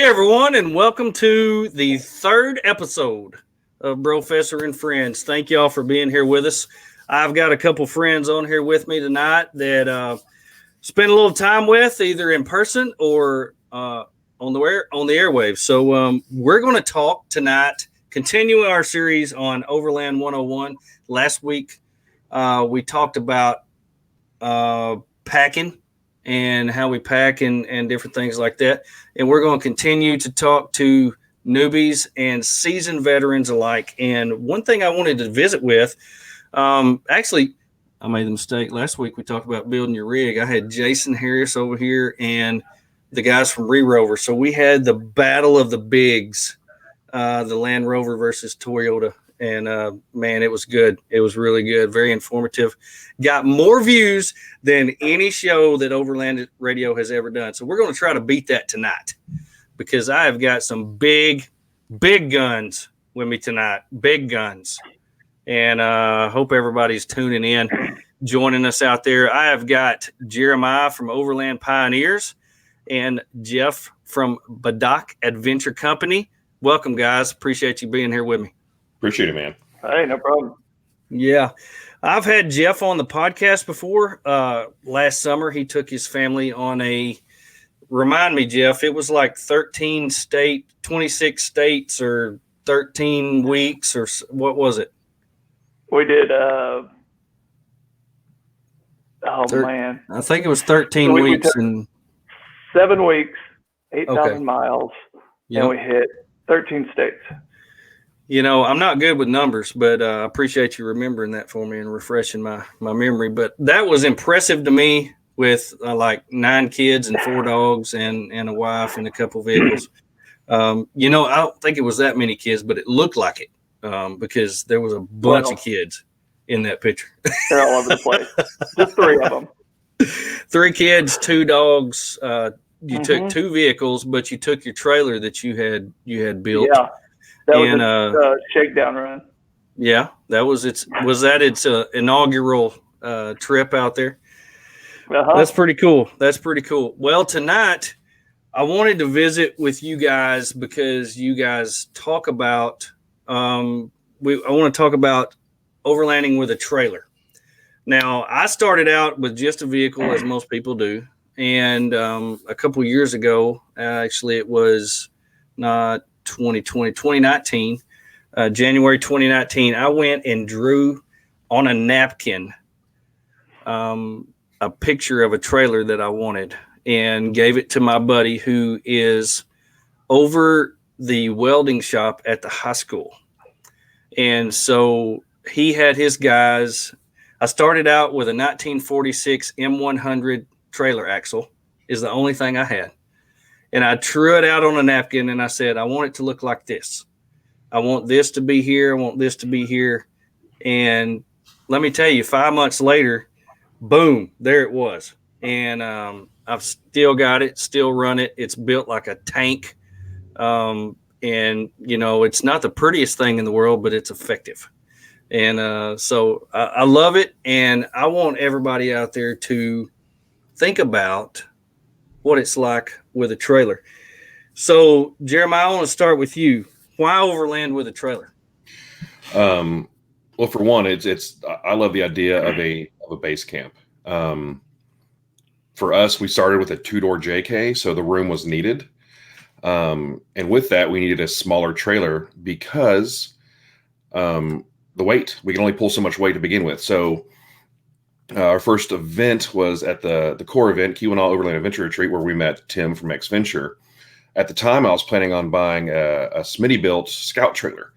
everyone, and welcome to the third episode of BROfessor and Friends. Thank y'all for being here with us. I've got a couple friends on here with me tonight that spent a little time with, either in person or on the airwaves. So we're going to talk tonight, continuing our series on Overland 101. Last week, we talked about packing and how we pack and different things like that. And we're going to continue to talk to newbies and seasoned veterans alike. And one thing I wanted to visit with, actually, I made the mistake. Last week we talked about building your rig. I had Jason Harris over here and the guys from Rover. So we had the battle of the bigs, the Land Rover versus Toyota. And, man, it was good. It was really good. Very informative. Got more views than any show that Overland Radio has ever done. So we're going to try to beat that tonight because I have got some big guns with me tonight. Big guns. And hope everybody's tuning in, joining us out there. I have got Jeremiah from Overland Pioneers and Jeff from Badac Adventure Company. Welcome, guys. Appreciate you being here with me. Appreciate it, man. Hey, no problem. Yeah. I've had Jeff on the podcast before. Last summer, he took his family on remind me, Jeff, it was like 26 states or 13 weeks or what was it? We did, man. I think it was 13 weeks. And 7 weeks, 8,000 miles, and we hit 13 states. You know, I'm not good with numbers, but I appreciate you remembering that for me and refreshing my memory. But that was impressive to me with like 9 kids and 4 dogs and a wife and a couple vehicles. You know, I don't think it was that many kids, but it looked like it because there was a bunch of kids in that picture. They're all over the place. Just 3 of them. 3 kids, 2 dogs. You took 2 vehicles, but you took your trailer that you had built. Yeah. That was its shakedown run. Yeah, that was its inaugural trip out there. That's pretty cool. Well, tonight I wanted to visit with you guys because you guys talk about I want to talk about overlanding with a trailer. Now, I started out with just a vehicle, as most people do, and a couple years ago, actually, it was not 2019, January 2019, I went and drew on a napkin a picture of a trailer that I wanted and gave it to my buddy who is over the welding shop at the high school. And so he had his guys. I started out with a 1946 M100 trailer axle is the only thing I had. And I drew it out on a napkin and I said, I want it to look like this. I want this to be here. I want this to be here. And let me tell you, 5 months later, boom, there it was. And I've still got it, still run it. It's built like a tank. And, you know, it's not the prettiest thing in the world, but it's effective. And so I love it. And I want everybody out there to think about what it's like with a trailer. So, Jeremiah, I want to start with you. Why overland with a trailer? Well, for one, I love the idea of a base camp. For us, we started with a 2-door JK, so the room was needed. And with that, we needed a smaller trailer because the weight. We can only pull so much weight to begin with. So our first event was at the core event, Keweenaw Overland Adventure Retreat, where we met Tim from X Venture. At the time, I was planning on buying a Smitty-built Scout trailer,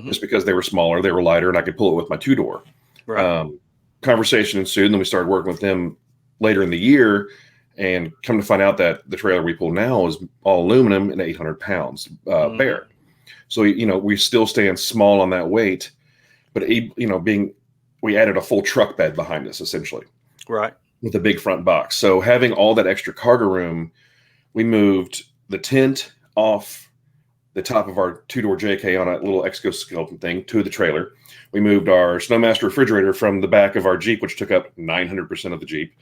just because they were smaller, they were lighter, and I could pull it with my 2-door. Right. Conversation ensued, and then we started working with them later in the year, and come to find out that the trailer we pull now is all aluminum and 800 pounds bare. So, you know, we still staying small on that weight, but, you know, we added a full truck bed behind us, essentially. Right. With a big front box. So having all that extra cargo room, we moved the tent off the top of our 2-door JK on a little exoskeleton thing to the trailer. We moved our Snowmaster refrigerator from the back of our Jeep, which took up 900% of the Jeep,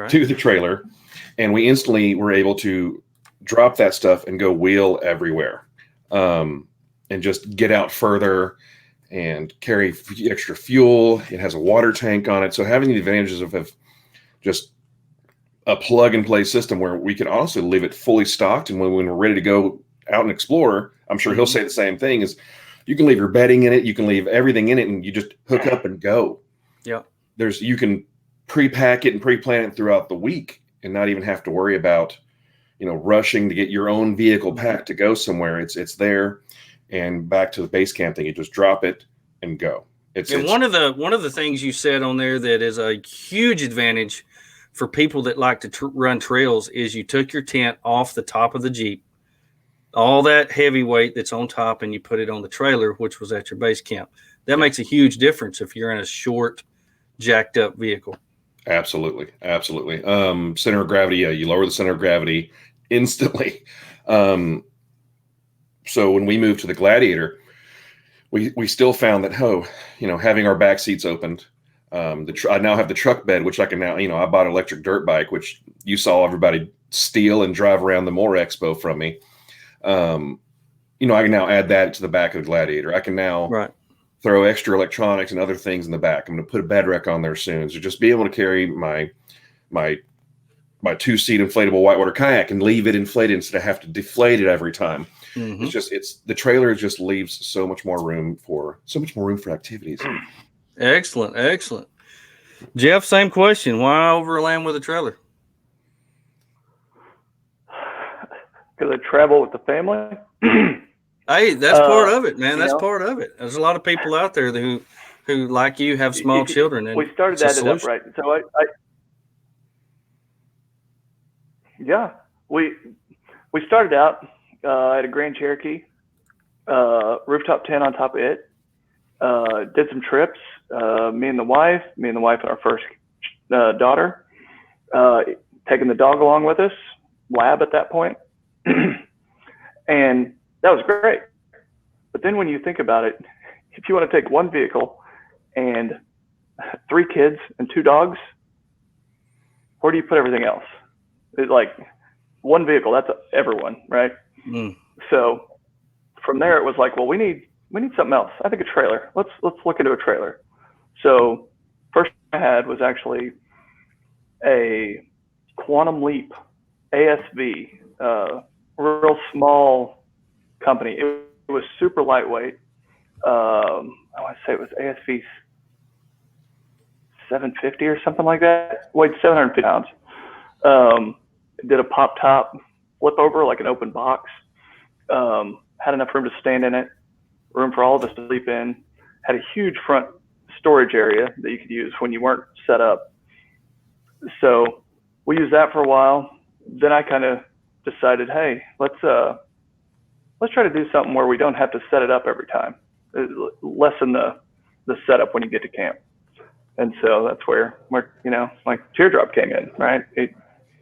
to the trailer. And we instantly were able to drop that stuff and go wheel everywhere, and just get out further and carry extra fuel. It has a water tank on it. So having the advantages of just a plug and play system where we can also leave it fully stocked. And when we're ready to go out and explore, I'm sure he'll say the same thing, is you can leave your bedding in it. You can leave everything in it and you just hook up and go. Yeah. You can pre-pack it and pre-plan it throughout the week and not even have to worry about, rushing to get your own vehicle packed to go somewhere. It's there. And back to the base camp thing, you just drop it and go. One of the things you said on there that is a huge advantage for people that like to run trails is you took your tent off the top of the Jeep, all that heavy weight that's on top, and you put it on the trailer, which was at your base camp. That makes a huge difference if you're in a short, jacked up vehicle. Absolutely. Center of gravity. Yeah, you lower the center of gravity instantly. So when we moved to the Gladiator, we still found that, having our back seats opened, I now have the truck bed, which I can now, I bought an electric dirt bike, which you saw everybody steal and drive around the Moore Expo from me. I can now add that to the back of the Gladiator. I can now throw extra electronics and other things in the back. I'm going to put a bed rack on there soon. So just be able to carry my 2-seat inflatable whitewater kayak and leave it inflated instead of have to deflate it every time. Mm-hmm. The trailer just leaves so much more room for activities. Excellent. Jeff, same question. Why overland with a trailer? Because I travel with the family. Hey, that's part of it, man. That's part of it. There's a lot of people out there who like you, have small children. And we started that up, right? So we started out at a Grand Cherokee, rooftop tent on top of it. Did some trips. Me and the wife and our first daughter, taking the dog along with us, Lab at that point. And that was great. But then when you think about it, if you want to take one vehicle and 3 kids and 2 dogs, where do you put everything else? It's like one vehicle, that's everyone, right? So from there, it was like, well, we need something else. I think a trailer. Let's look into a trailer. So first I had was actually a Quantum Leap ASV, real small company. It was super lightweight. I want to say it was ASV 750 or something like that. Weighed 750 pounds. Did a pop top flip over, like an open box. Had enough room to stand in it, room for all of us to sleep in. Had a huge front storage area that you could use when you weren't set up. So we used that for a while. Then I kind of decided, hey, let's try to do something where we don't have to set it up every time. Lessen the setup when you get to camp. And so that's where like Teardrop came in, right?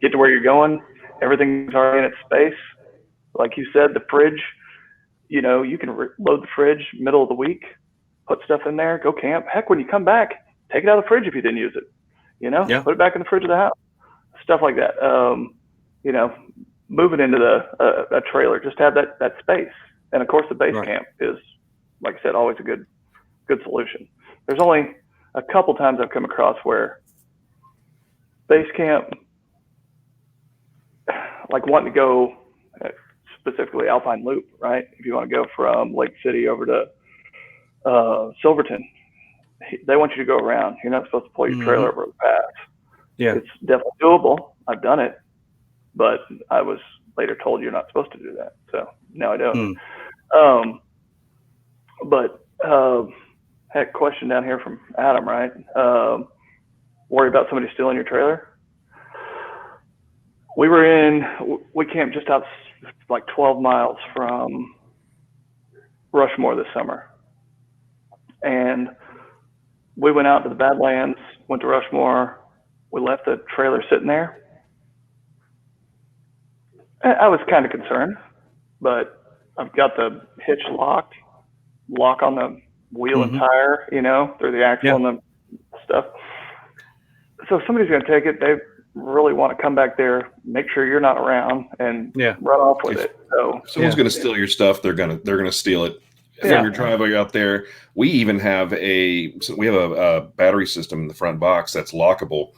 Get to where you're going, everything's already in its space. Like you said, the fridge, you can load the fridge middle of the week, put stuff in there, go camp. Heck, when you come back, take it out of the fridge if you didn't use it. Put it back in the fridge of the house. Stuff like that. Moving into a trailer, just have that space. And of course, the base camp is, like I said, always a good solution. There's only a couple times I've come across where base camp, like wanting to go specifically Alpine Loop, right? If you want to go from Lake City over to Silverton, they want you to go around. You're not supposed to pull your trailer over the pass. Yeah, it's definitely doable. I've done it, but I was later told you're not supposed to do that. So now I don't. Heck, question down here from Adam, right? Worry about somebody stealing your trailer? We camped just out like 12 miles from Rushmore this summer. And we went out to the Badlands, went to Rushmore. We left the trailer sitting there. I was kind of concerned, but I've got the hitch lock on the wheel and tire, through the axle and the stuff. So if somebody's going to take it, really want to come back there, make sure you're not around, and run off with it. So if someone's going to steal your stuff, they're gonna steal it from your driveway out there. We even have a battery system in the front box that's lockable.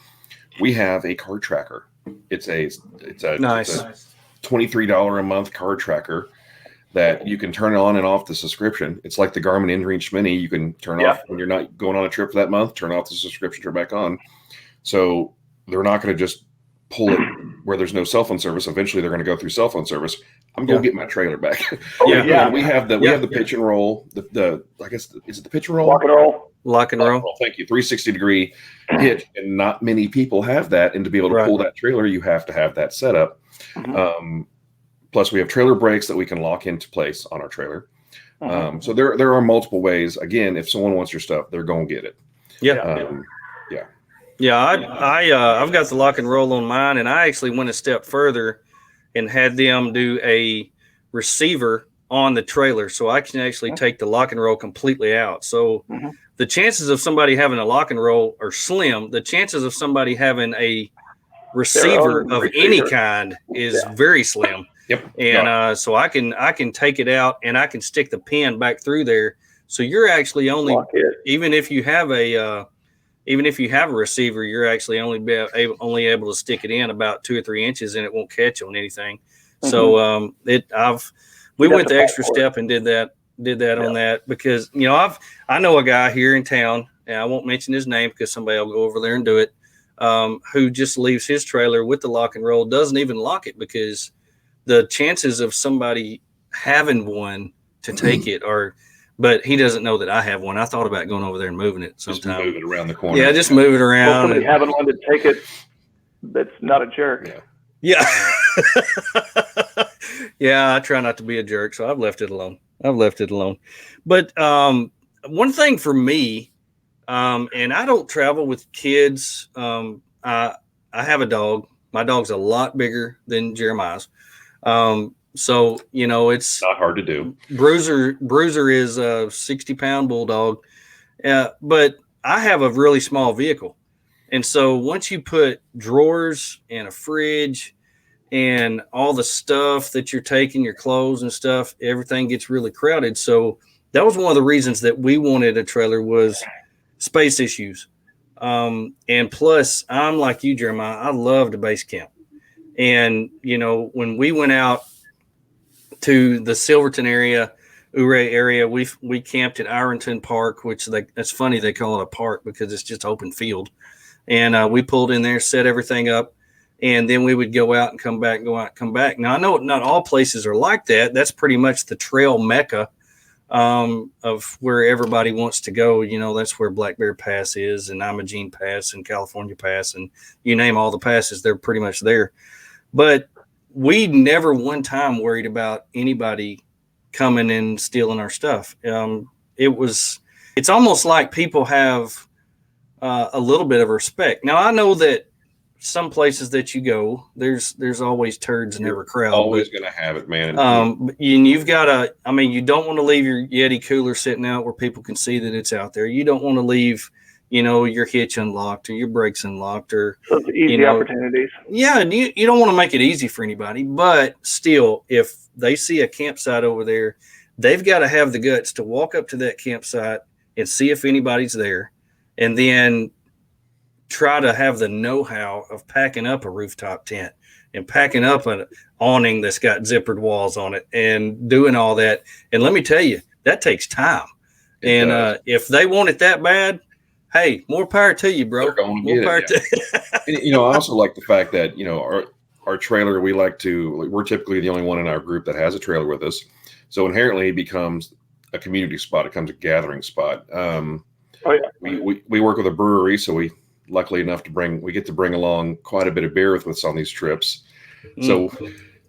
We have a car tracker. It's a $23 a month car tracker that you can turn on and off the subscription. It's like the Garmin InReach Mini. You can turn off when you're not going on a trip for that month, turn off the subscription, turn back on. So they're not going to just pull it where there's no cell phone service. Eventually they're going to go through cell phone service. I'm going to get my trailer back. We have the pitch and roll, I guess, is it the pitch and roll? Lock and roll. Thank you. 360-degree hitch, and not many people have that. And to be able to pull that trailer, you have to have that set up. Plus, we have trailer brakes that we can lock into place on our trailer. So there are multiple ways. Again, if someone wants your stuff, they're going to get it. I've got the lock and roll on mine, and I actually went a step further and had them do a receiver on the trailer, so I can actually take the lock and roll completely out. So the chances of somebody having a lock and roll are slim. The chances of somebody having a receiver of any kind is very slim. And so I can take it out and I can stick the pin back through there. So you're actually only, even if you have a receiver, you're actually only able to stick it in about 2 or 3 inches, and it won't catch on anything. So we went the extra step and did that on that, because I know a guy here in town, and I won't mention his name because somebody will go over there and do it, who just leaves his trailer with the lock and roll, doesn't even lock it, because the chances of somebody having one to take it are, but he doesn't know that I have one. I thought about going over there and moving it sometime. Just move it around the corner. Yeah, just move it around. Somebody having one to take it that's not a jerk. Yeah. Yeah, I try not to be a jerk, so I've left it alone. But one thing for me, and I don't travel with kids. I have a dog. My dog's a lot bigger than Jeremiah's. So, it's not hard to do. Bruiser is a 60-pound bulldog. But I have a really small vehicle. And so once you put drawers and a fridge and all the stuff that you're taking, your clothes and stuff, everything gets really crowded. So that was one of the reasons that we wanted a trailer, was space issues. And plus, I'm like you, Jeremiah, I love the base camp. And, when we went out to the Silverton area, Ouray area, we camped at Ironton Park, which that's funny they call it a park because it's just open field. And we pulled in there, set everything up, and then we would go out and come back, go out, come back. Now, I know not all places are like that. That's pretty much the trail mecca of where everybody wants to go. That's where Black Bear Pass is, and Imogene Pass, and California Pass, and you name all the passes, they're pretty much there. But we never one time worried about anybody coming and stealing our stuff. It's almost like people have a little bit of respect. Now, I know that some places that you go, there's always turds in every crowd. Always going to have it, man. And you've got to, you don't want to leave your Yeti cooler sitting out where people can see that it's out there. You don't want to leave, your hitch unlocked or your brakes unlocked, or those easy opportunities. Yeah, you don't want to make it easy for anybody, but still, if they see a campsite over there, they've got to have the guts to walk up to that campsite and see if anybody's there, and then try to have the know-how of packing up a rooftop tent and packing up an awning that's got zippered walls on it and doing all that. And let me tell you, that takes time. And if they want it that bad, hey, more power to you, bro. More power to I also like the fact that, our trailer, we're typically the only one in our group that has a trailer with us. So inherently it becomes a community spot. It becomes a gathering spot. We work with a brewery, so we luckily enough we get to bring along quite a bit of beer with us on these trips. So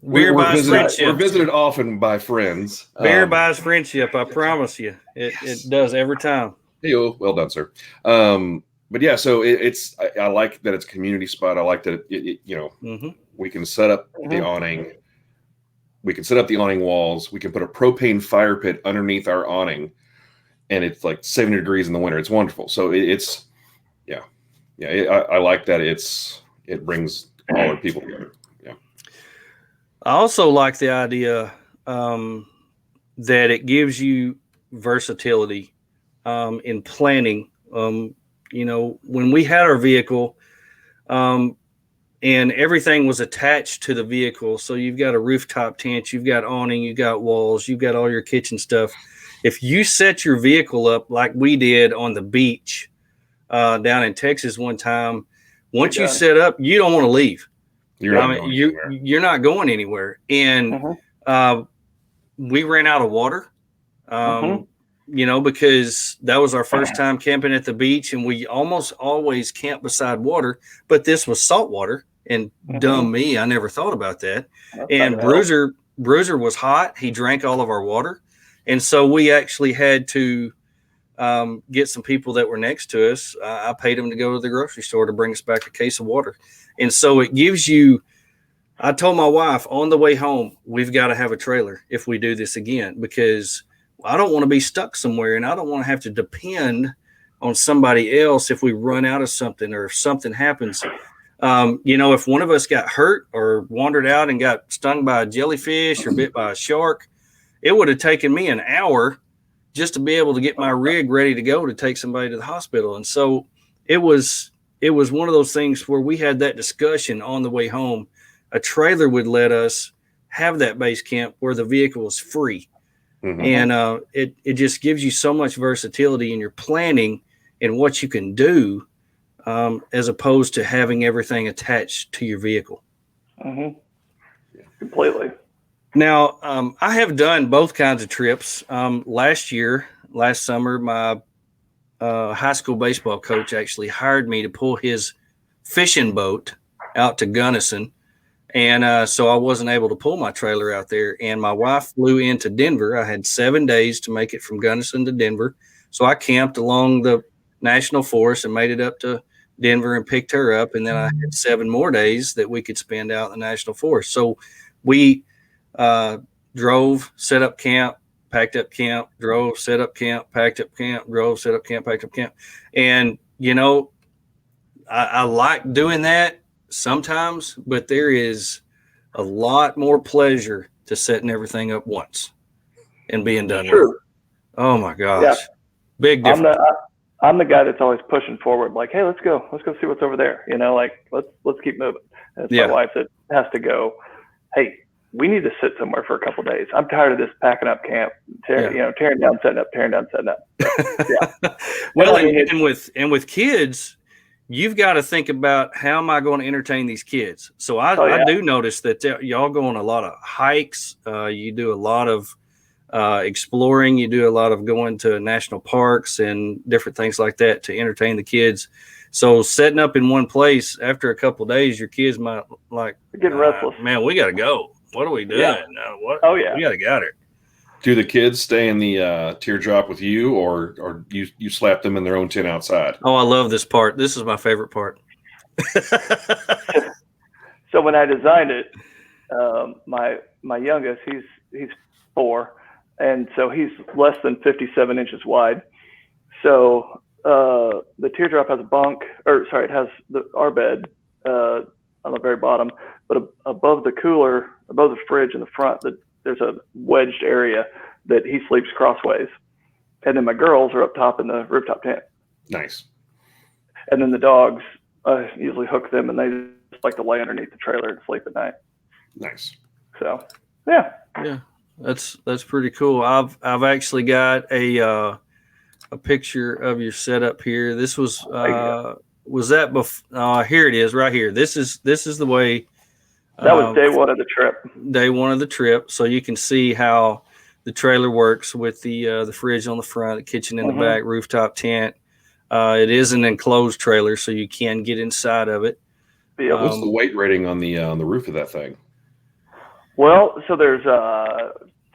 we're visited often by friends. Beer buys friendship. I promise you, it does every time. Hey, well done, sir. But yeah, so I like that it's a community spot. I like that we can set up the awning. We can set up the awning walls. We can put a propane fire pit underneath our awning, and it's like 70 degrees in the winter. It's wonderful. So I like that. It's it brings all our people together. Yeah. I also like the idea that it gives you versatility in planning. When we had our vehicle, and everything was attached to the vehicle. So you've got a rooftop tent, you've got awning, you've got walls, you've got all your kitchen stuff. If you set your vehicle up like we did on the beach down in Texas one time, once you set up, you don't want to leave. You're not going anywhere. And we ran out of water, because that was our first time camping at the beach, and we almost always camp beside water, but this was salt water, and dumb me, I never thought about that. And Bruiser was hot. He drank all of our water. And so we actually had to get some people that were next to us. I paid them to go to the grocery store to bring us back a case of water. And so it gives you, I told my wife on the way home, we've got to have a trailer if we do this again, because I don't want to be stuck somewhere, and I don't want to have to depend on somebody else if we run out of something or if something happens. If one of us got hurt or wandered out and got stung by a jellyfish or bit by a shark, it would have taken me an hour just to be able to get my rig ready to go to take somebody to the hospital. And so it was one of those things where we had that discussion on the way home. A trailer would let us have that base camp where the vehicle is free. And it just gives you so much versatility in your planning and what you can do, as opposed to having everything attached to your vehicle. Completely. Now, I have done both kinds of trips. Last summer, my high school baseball coach actually hired me to pull his fishing boat out to Gunnison. And so I wasn't able to pull my trailer out there. And my wife flew into Denver. I had 7 days to make it from Gunnison to Denver. So I camped along the National Forest and made it up to Denver and picked her up. And then I had 7 more days that we could spend out in the National Forest. So we drove, set up camp, packed up camp, drove, set up camp, packed up camp, drove, set up camp, packed up camp. And, I like doing that sometimes, but there is a lot more pleasure to setting everything up once and being done with it. Oh my gosh. Big difference. I'm the guy that's always pushing forward, like, hey, let's go see what's over there. Let's keep moving. And my wife that has to go, hey, we need to sit somewhere for a couple of days. I'm tired of this packing up camp, tearing down, setting up, tearing down, setting up. Well, and with kids, you've got to think about, how am I going to entertain these kids? So I do notice that y'all go on a lot of hikes. You do a lot of exploring. You do a lot of going to national parks and different things like that to entertain the kids. So setting up in one place, after a couple of days, your kids might like, they're getting restless. Man, we got to go. What are we doing? We got to get out here. Do the kids stay in the teardrop with you, or you slap them in their own tent outside? Oh, I love this part. This is my favorite part. So when I designed it, my youngest, he's 4, and so he's less than 57 inches wide. So the teardrop has it has our bed on the very bottom, but above the cooler, above the fridge in the front, there's a wedged area that he sleeps crossways. And then my girls are up top in the rooftop tent. Nice. And then the dogs, usually hook them, and they just like to lay underneath the trailer and sleep at night. Nice. So, yeah. Yeah, that's pretty cool. I've actually got a picture of your setup here. This was that before? Here it is, right here. This is the way. That was day one of the trip. Day one of the trip. So you can see how the trailer works with the fridge on the front, the kitchen in the back, rooftop tent. It is an enclosed trailer, so you can get inside of it. What's the weight rating on the roof of that thing? Well, so there's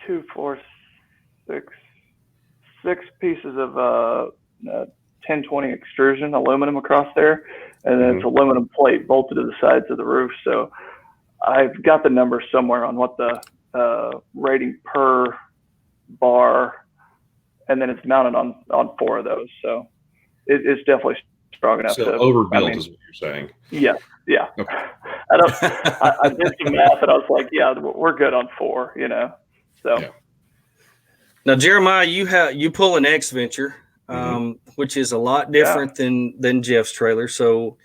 2, 4, 6 pieces of 1020 extrusion aluminum across there, and then it's aluminum plate bolted to the sides of the roof. So I've got the number somewhere on what the rating per bar, and then it's mounted on 4 of those. So it's definitely strong enough So to. overbuilt is what you're saying. Yeah. Okay. I did some math and I was like, yeah, we're good on 4, So. Yeah. Now, Jeremiah, you pull an X Venture, which is a lot different than Jeff's trailer. So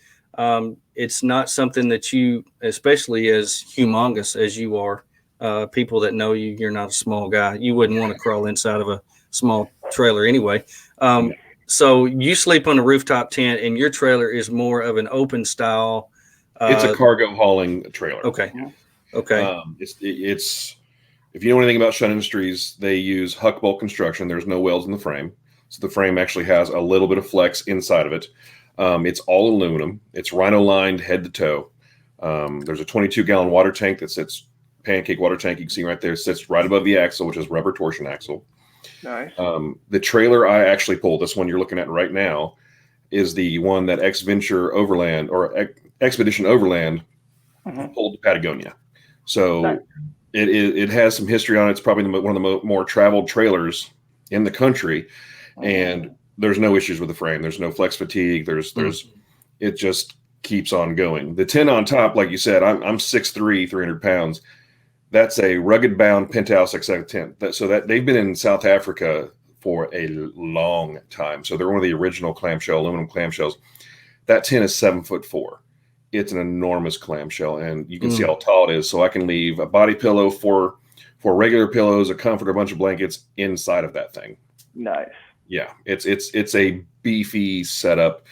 it's not something that you, especially as humongous as you are, people that know you, you're not a small guy. You wouldn't want to crawl inside of a small trailer anyway. So you sleep on a rooftop tent, and your trailer is more of an open style. It's a cargo hauling trailer. Okay. Okay. It's if you know anything about Shun Industries, they use huck bolt construction. There's no welds in the frame, so the frame actually has a little bit of flex inside of it. It's all aluminum. It's rhino lined head to toe. There's a 22-gallon water tank that sits, pancake water tank. You can see right there, sits right above the axle, which is rubber torsion axle. Nice. The trailer I actually pulled, this one you're looking at right now, is the one that X Venture Overland or Expedition Overland pulled to Patagonia. So nice. It has some history on it. It's probably one of the more traveled trailers in the country, and there's no issues with the frame. There's no flex fatigue. It just keeps on going. The 10 on top, like you said, I'm 6'3", 300 pounds. That's a rugged bound penthouse XL tent. So that they've been in South Africa for a long time. So they're one of the original aluminum clamshells. That tent is 7'4". It's an enormous clamshell, and you can see how tall it is. So I can leave a body pillow, for regular pillows, a comforter, a bunch of blankets inside of that thing. Nice. Yeah, it's a beefy setup.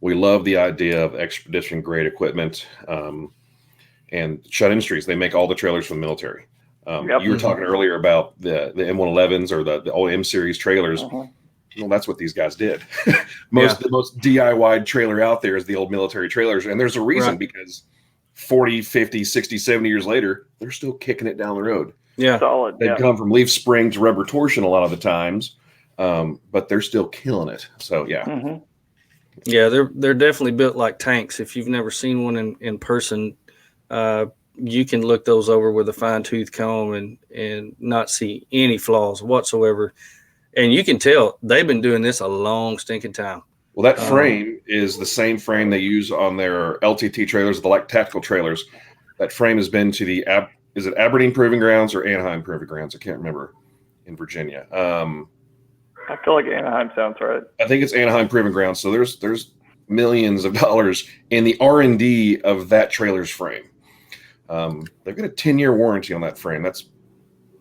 We love the idea of expedition grade equipment. And Shun Industries, they make all the trailers for the military. You were talking earlier about the M111s or the old M series trailers. Well, that's what these guys did. The most DIY trailer out there is the old military trailers. And there's a reason, because 40, 50, 60, 70 years later, they're still kicking it down the road. Yeah. Solid. They come from leaf spring to rubber torsion a lot of the times, but they're still killing it. So, yeah. Yeah, they're definitely built like tanks. If you've never seen one in person, you can look those over with a fine-tooth comb and not see any flaws whatsoever. And you can tell they've been doing this a long stinking time. Well, that frame is the same frame they use on their LTT trailers, the like tactical trailers. That frame has been to the is it Aberdeen Proving Grounds or Anaheim Proving Grounds? I can't remember, in Virginia. I feel like Anaheim sounds right. I think it's Anaheim Proving Grounds. So there's millions of dollars in the R&D of that trailer's frame. They've got a 10-year warranty on that frame. That's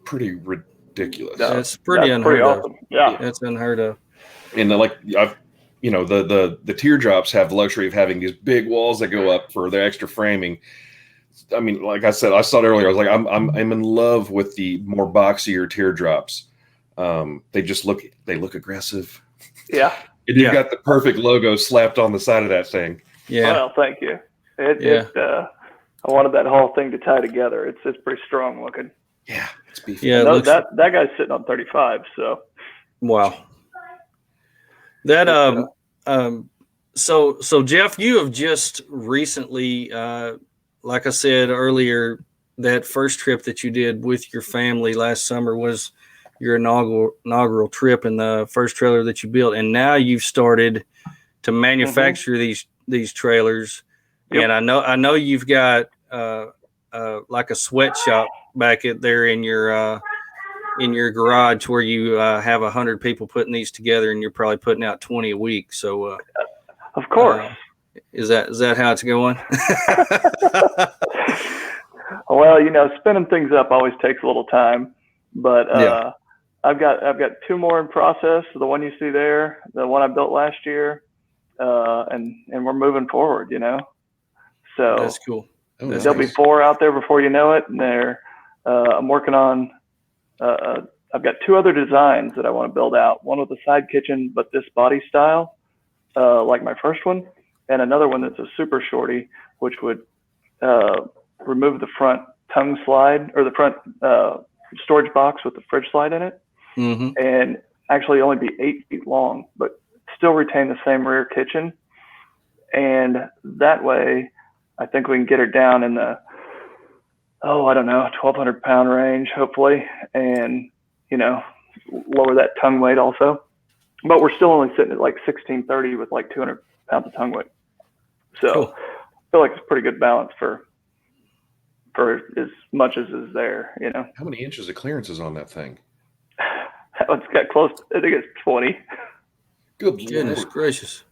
pretty ridiculous. That's pretty unheard awesome. of. Yeah, that's unheard of. And the teardrops have the luxury of having these big walls that go up for their extra framing. I mean, like I said, I saw it earlier. I was like, I'm in love with the more boxier teardrops. They look aggressive. Yeah. And you've got the perfect logo slapped on the side of that thing. Yeah. Well, thank you. I wanted that whole thing to tie together. It's pretty strong looking. Yeah, it's beefy. Yeah, that guy's sitting on 35. So. Wow. That So Jeff, you have just recently, like I said earlier, that first trip that you did with your family last summer was your inaugural trip and the first trailer that you built, and now you've started to manufacture these trailers. Yep. And I know you've got like a sweatshop back there in your garage where you have 100 people putting these together, and you're probably putting out 20 a week. So, of course, is that how it's going? Well, spinning things up always takes a little time, but I've got 2 more in process. The one you see there, the one I built last year, and we're moving forward. So that's cool. There'll be 4 out there before you know it, and I'm working on. I've got 2 other designs that I want to build out. One with a side kitchen, but this body style, like my first one, and another one that's a super shorty, which would remove the front tongue slide or the front storage box with the fridge slide in it, and actually only be 8 feet long, but still retain the same rear kitchen. And that way, I think we can get her down in the 1,200 pound range, hopefully, and lower that tongue weight also. But we're still only sitting at like 1630 with like 200 pounds of tongue weight. So Cool. I feel like it's a pretty good balance for as much as is there, you know. How many inches of clearance is on that thing? It's got close. I think it's 20. Good Goodness Lord. gracious.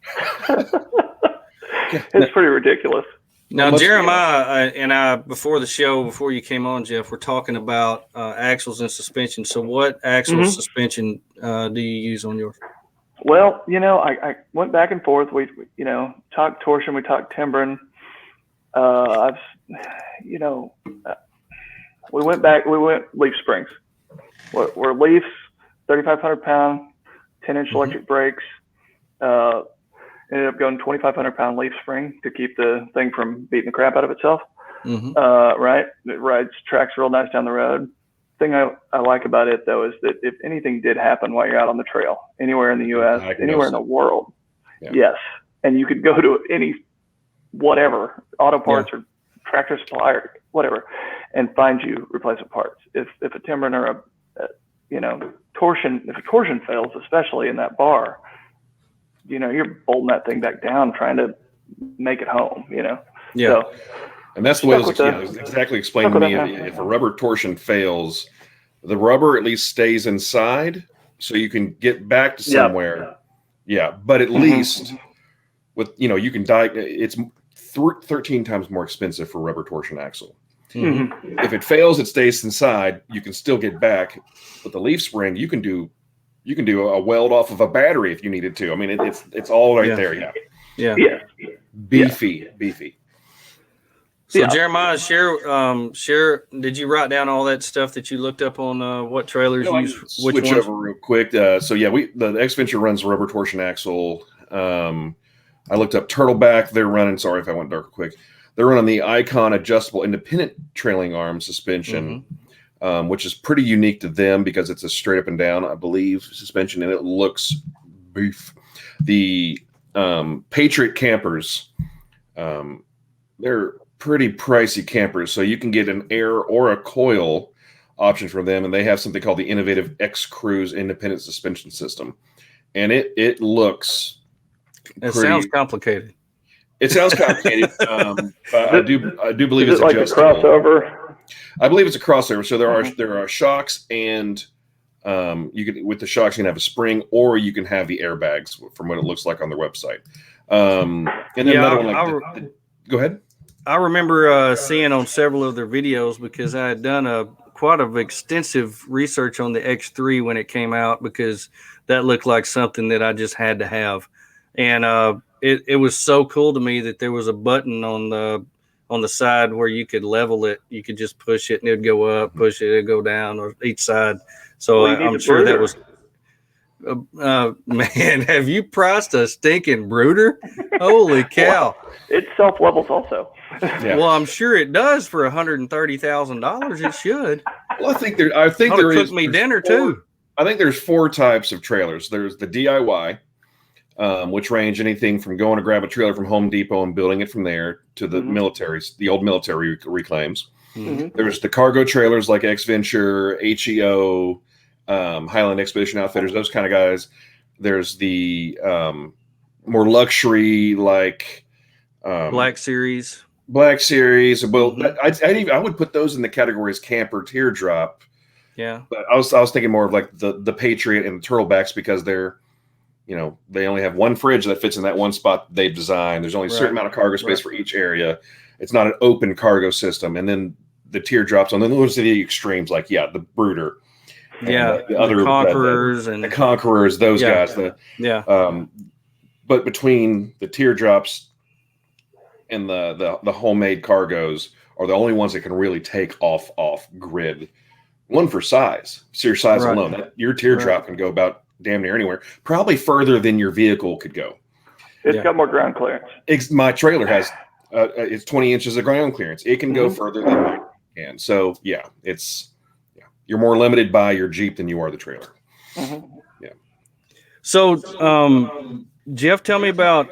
It's pretty ridiculous. Now, Well, Jeremiah and I, before the show, before you came on, Jeff, we're talking about axles and suspension. So what axle suspension do you use on yours? Well, you know, I went back and forth. We you know, talked torsion, we talked timbering. I've, you know, we went leaf springs. We're Leafs, 3,500 pound, 10-inch electric brakes. Ended up going 2,500 pound leaf spring to keep the thing from beating the crap out of itself. Right? It rides tracks real nice down the road. Thing I like about it though is that if anything did happen while you're out on the trail, anywhere in the U.S., anywhere in the world, yes, and you could go to any whatever auto parts or tractor supply or whatever, and find you replacement parts. If a timbering or a you know, torsion, if a torsion fails, especially in that bar, you know, you're bolting that thing back down, trying to make it home, you know? Yeah. So, and that's the way it was exactly explained to me. If a rubber torsion fails, the rubber at least stays inside so you can get back to somewhere. Yeah. But at least with, you know, you can it's 13 times more expensive for rubber torsion axle. If it fails, it stays inside. You can still get back. With the leaf spring, you can do a weld off of a battery if you needed to. I mean, it's all right there. Yeah. Beefy. So Jeremiah, share. Did you write down all that stuff that you looked up on what trailers use? Which switch ones? over real quick. So yeah, the X-Venture runs rubber torsion axle. I looked up Turtleback. They're running. Sorry if I went dark quick. They're running the Icon adjustable independent trailing arm suspension, which is pretty unique to them because it's a straight up and down, I believe, suspension, and it looks beef. The Patriot campers, they're pretty pricey campers, so you can get an air or a coil option from them, and they have something called the innovative X Cruise independent suspension system, and it looks. It sounds complicated. It sounds complicated, but I do believe it's like adjustable. A crossover? I believe it's a crossover. So there are shocks, and you can with the shocks you can have a spring, or you can have the airbags from what it looks like on their website. And then another one go ahead. I remember seeing on several of their videos because I had done quite of extensive research on the X3 when it came out because that looked like something that I just had to have, and it was so cool to me that there was a button on the side where you could level it. You could just push it and it'd go up, push it, it'd go down, or each side. So I'm sure that was. Man, have you priced a stinking brooder? Holy cow! It self levels also. Yeah. Well, I'm sure it does for $130,000. It should. Well, I think there is. Cook me dinner too. I think there's 4 types of trailers. There's the DIY, which range anything from going to grab a trailer from Home Depot and building it from there to the the old military reclaims. There's the cargo trailers like X-Venture, HEO, Highland Expedition Outfitters, those kind of guys. There's the more luxury like Black Series. Well, I would put those in the category as camper teardrop. Yeah, but I was thinking more of like the Patriot and the Turtlebacks because they're, you know, they only have one fridge that fits in that one spot they've designed. There's only a certain amount of cargo space for each area. It's not an open cargo system. And then the teardrops on those are the extremes, like the Brooder. The other Conquerors the Conquerors, those guys. But between the teardrops and the homemade cargos are the only ones that can really take off grid. One for size, so your size alone. Your teardrop can go about damn near anywhere, probably further than your vehicle could go. It's got more ground clearance. My trailer has it's 20 inches of ground clearance. It can go further than mine can. So you're more limited by your Jeep than you are the trailer. Yeah. So, Jeff, tell me about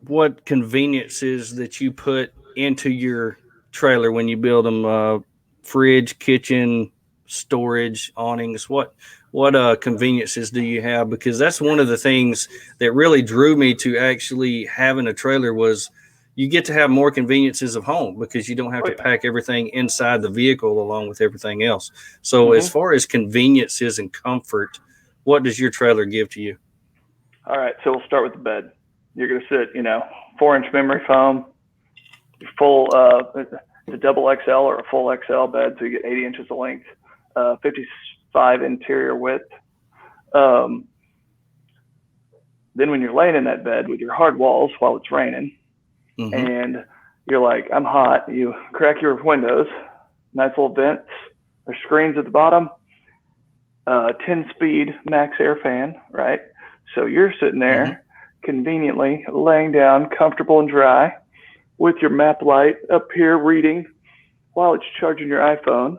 what conveniences that you put into your trailer when you build them. Fridge, kitchen, storage, awnings. What what conveniences do you have? Because that's one of the things that really drew me to actually having a trailer was you get to have more conveniences of home because you don't have to pack everything inside the vehicle along with everything else. So as far as conveniences and comfort, what does your trailer give to you? All right, so we'll start with the bed. You're going to sit, 4-inch memory foam, full, it's a double XL or a full XL bed, so you get 80 inches of length, 55 interior width. Then when you're laying in that bed with your hard walls while it's raining, and you're like, I'm hot, you crack your windows, nice little vents, there's screens at the bottom, 10-speed max air fan, right? So you're sitting there conveniently laying down comfortable and dry with your map light up here reading while it's charging your iPhone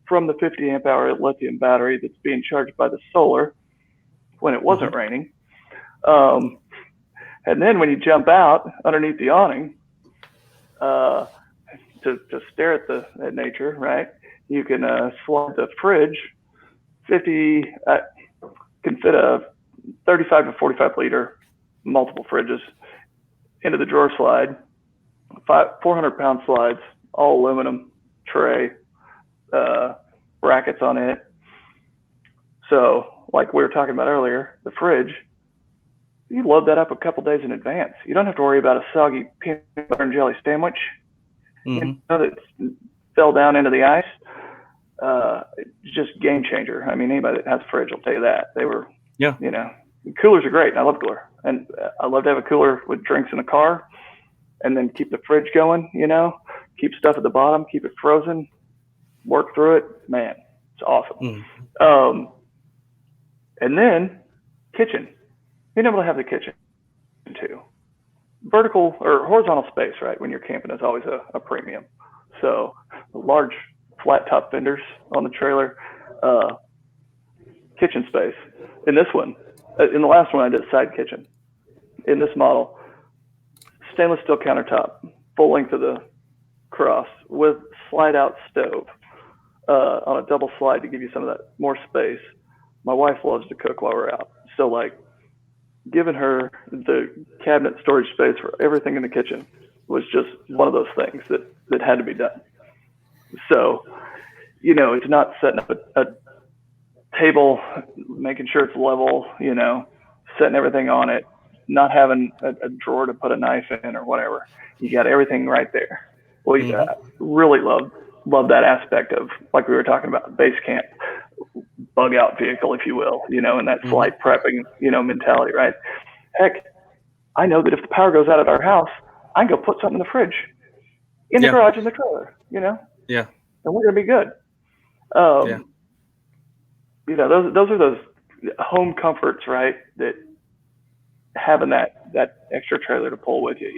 from the 50 amp hour lithium battery that's being charged by the solar when it wasn't raining. And then when you jump out underneath the awning to stare at nature, right? You can slide the fridge can fit a 35 to 45 liter multiple fridges into the drawer slide, 400-pound slides, all aluminum tray, brackets on it. So like we were talking about earlier, the fridge, you load that up a couple days in advance. You don't have to worry about a soggy peanut butter and jelly sandwich that fell down into the ice. It's just game changer. I mean, anybody that has a fridge will tell you that. They were, coolers are great. And I love cooler. And I love to have a cooler with drinks in the car and then keep the fridge going, keep stuff at the bottom, keep it frozen, work through it. Man, it's awesome. And then kitchen. Being able to have the kitchen too. Vertical or horizontal space, right? When you're camping is always a premium. So large flat top fenders on the trailer, kitchen space. In this one, in the last one I did a side kitchen. In this model, stainless steel countertop, full length of the cross with slide out stove on a double slide to give you some of that more space. My wife loves to cook while we're out. So like giving her the cabinet storage space for everything in the kitchen was just one of those things that had to be done. So, it's not setting up a table, making sure it's level, setting everything on it, not having a drawer to put a knife in or whatever. You got everything right there. Well, really love that aspect of, like we were talking about, base camp, bug out vehicle, if you will, and that flight prepping, mentality, right? Heck, I know that if the power goes out at our house, I can go put something in the fridge, in the garage, in the trailer, Yeah. And we're going to be good. Those are those home comforts, right? That having that extra trailer to pull with you,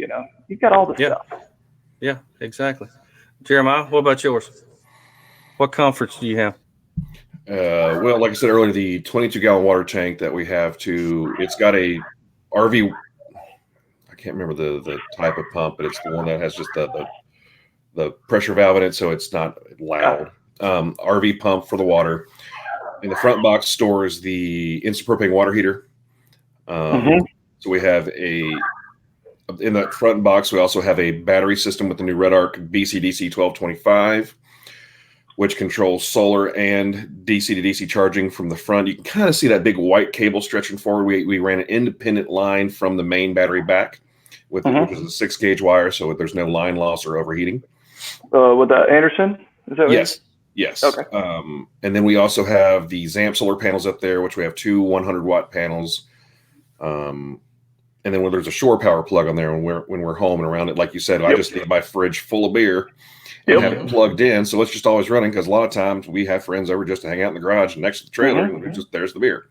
you've got all the stuff. Yeah, exactly. Jeremiah, what about yours? What comforts do you have? Well, like I said earlier, the 22-gallon water tank that we have it's got a RV. I can't remember the type of pump, but it's the one that has just the pressure valve in it, so it's not loud. RV pump for the water. In the front box stores the instant propane water heater. So we have in that front box, we also have a battery system with the new Red Arc BCDC 1225, which controls solar and DC to DC charging from the front. You can kind of see that big white cable stretching forward. We ran an independent line from the main battery back, which is a 6-gauge wire, so there's no line loss or overheating. With the Anderson? Is that Yes. Yes. Okay. And then we also have the ZAMP solar panels up there, which we have 2 100-watt panels. And then when there's a shore power plug on there when we're home and around it, like you said, I just need my fridge full of beer and have it plugged in. So it's just always running, because a lot of times we have friends over just to hang out in the garage next to the trailer, and there's the beer.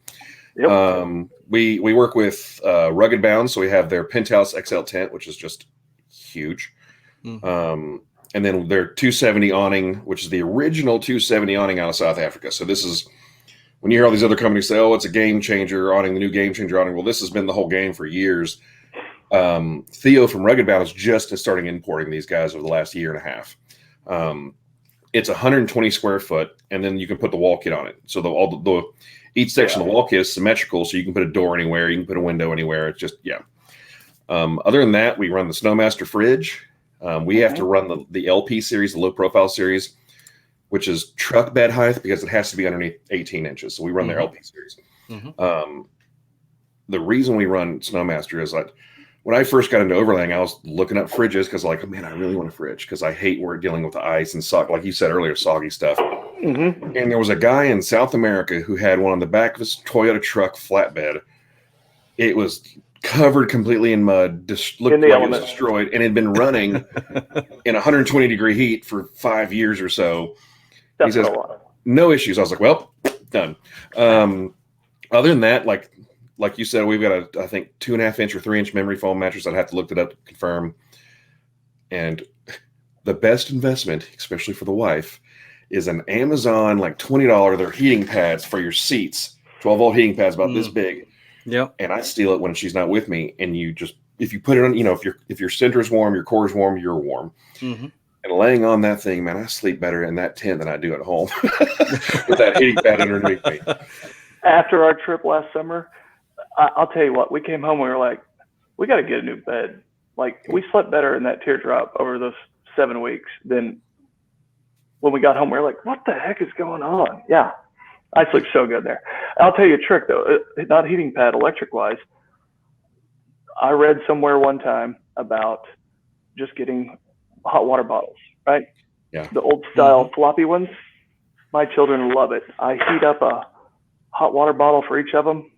We work with Rugged Bound, so we have their Penthouse XL tent, which is just huge. And then their 270 awning, which is the original 270 awning out of South Africa. So this is, when you hear all these other companies say, oh, it's a game changer awning, the new game changer awning. Well, this has been the whole game for years. Theo from Rugged Bound is just starting importing these guys over the last year and a half. It's 120 square foot, and then you can put the wall kit on it. So each section of the wall kit is symmetrical, so you can put a door anywhere, you can put a window anywhere. It's just other than that, we run the Snowmaster fridge. We have to run the LP series, the low profile series, which is truck bed height because it has to be underneath 18 inches. So we run their LP series. The reason we run Snowmaster is like when I first got into overlanding, I was looking up fridges because like, man, I really want a fridge because I hate we're dealing with the ice and like you said earlier, soggy stuff. And there was a guy in South America who had one on the back of his Toyota truck flatbed. It was covered completely in mud, looked like it was destroyed, and had been running in 120 degree heat for 5 years or so. He says, no issues. I was like, well, done. Other than that, like you said, we've got I think 2.5 inch or 3 inch memory foam mattress. I'd have to look it up to confirm. And the best investment, especially for the wife, is an Amazon like $20. They're heating pads for your seats, 12-volt heating pads about this big. Yep. And I steal it when she's not with me. And you just, if you put it on, if your center is warm, your core is warm, you're warm. And laying on that thing, man, I sleep better in that tent than I do at home with that heating pad underneath me. After our trip last summer, I'll tell you what, we came home, we were like, we got to get a new bed. Like, we slept better in that teardrop over those 7 weeks than when we got home. We were like, what the heck is going on? Yeah, I sleep so good there. I'll tell you a trick, though, not heating pad, electric-wise. I read somewhere one time about just getting hot water bottles, right? Yeah. The old-style floppy ones. My children love it. I heat up a hot water bottle for each of them,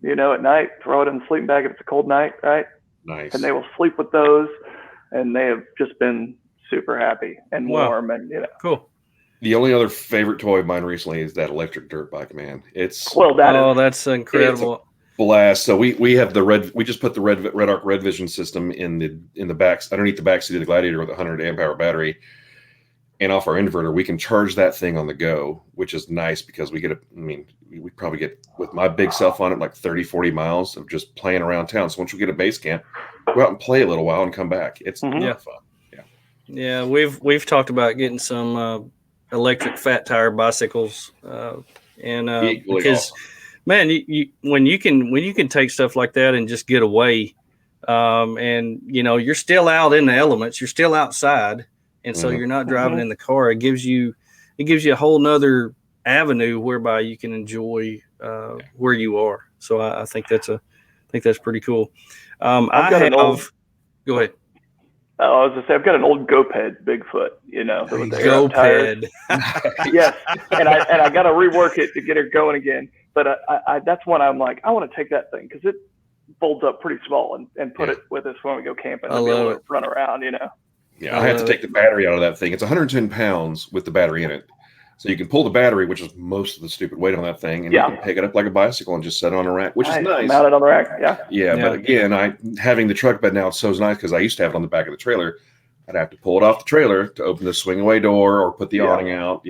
at night, throw it in the sleeping bag if it's a cold night, right? Nice. And they will sleep with those, and they have just been super happy and warm. And cool. The only other favorite toy of mine recently is that electric dirt bike, man. That's incredible. It's a blast. So we have we just put the Red Arc Red Vision system in the backs underneath the back seat of the Gladiator with a 100 amp hour battery. And off our inverter, we can charge that thing on the go, which is nice because we probably get, with my big self on it, like 30, 40 miles of just playing around town. So once we get a base camp, go out and play a little while and come back. It's fun. Yeah, we've talked about getting some electric fat tire bicycles, because, man, when you can take stuff like that and just get away, and you're still out in the elements, you're still outside. And so you're not driving in the car. It gives you a whole nother avenue whereby you can enjoy where you are. So I think that's pretty cool. Go ahead. I was gonna say I've got an old GoPed Bigfoot, GoPed. Yes, and I got to rework it to get her going again. But I that's one I'm like, I want to take that thing because it folds up pretty small and put it with us when we go camping and be able to run around, Yeah, I have to take the battery out of that thing. It's 110 pounds with the battery in it. So you can pull the battery, which is most of the stupid weight on that thing, and you can pick it up like a bicycle and just set it on a rack, which is nice. Mount it on the rack, Yeah, but again, having the truck bed now, it's so nice because I used to have it on the back of the trailer. I'd have to pull it off the trailer to open the swing away door or put the awning out.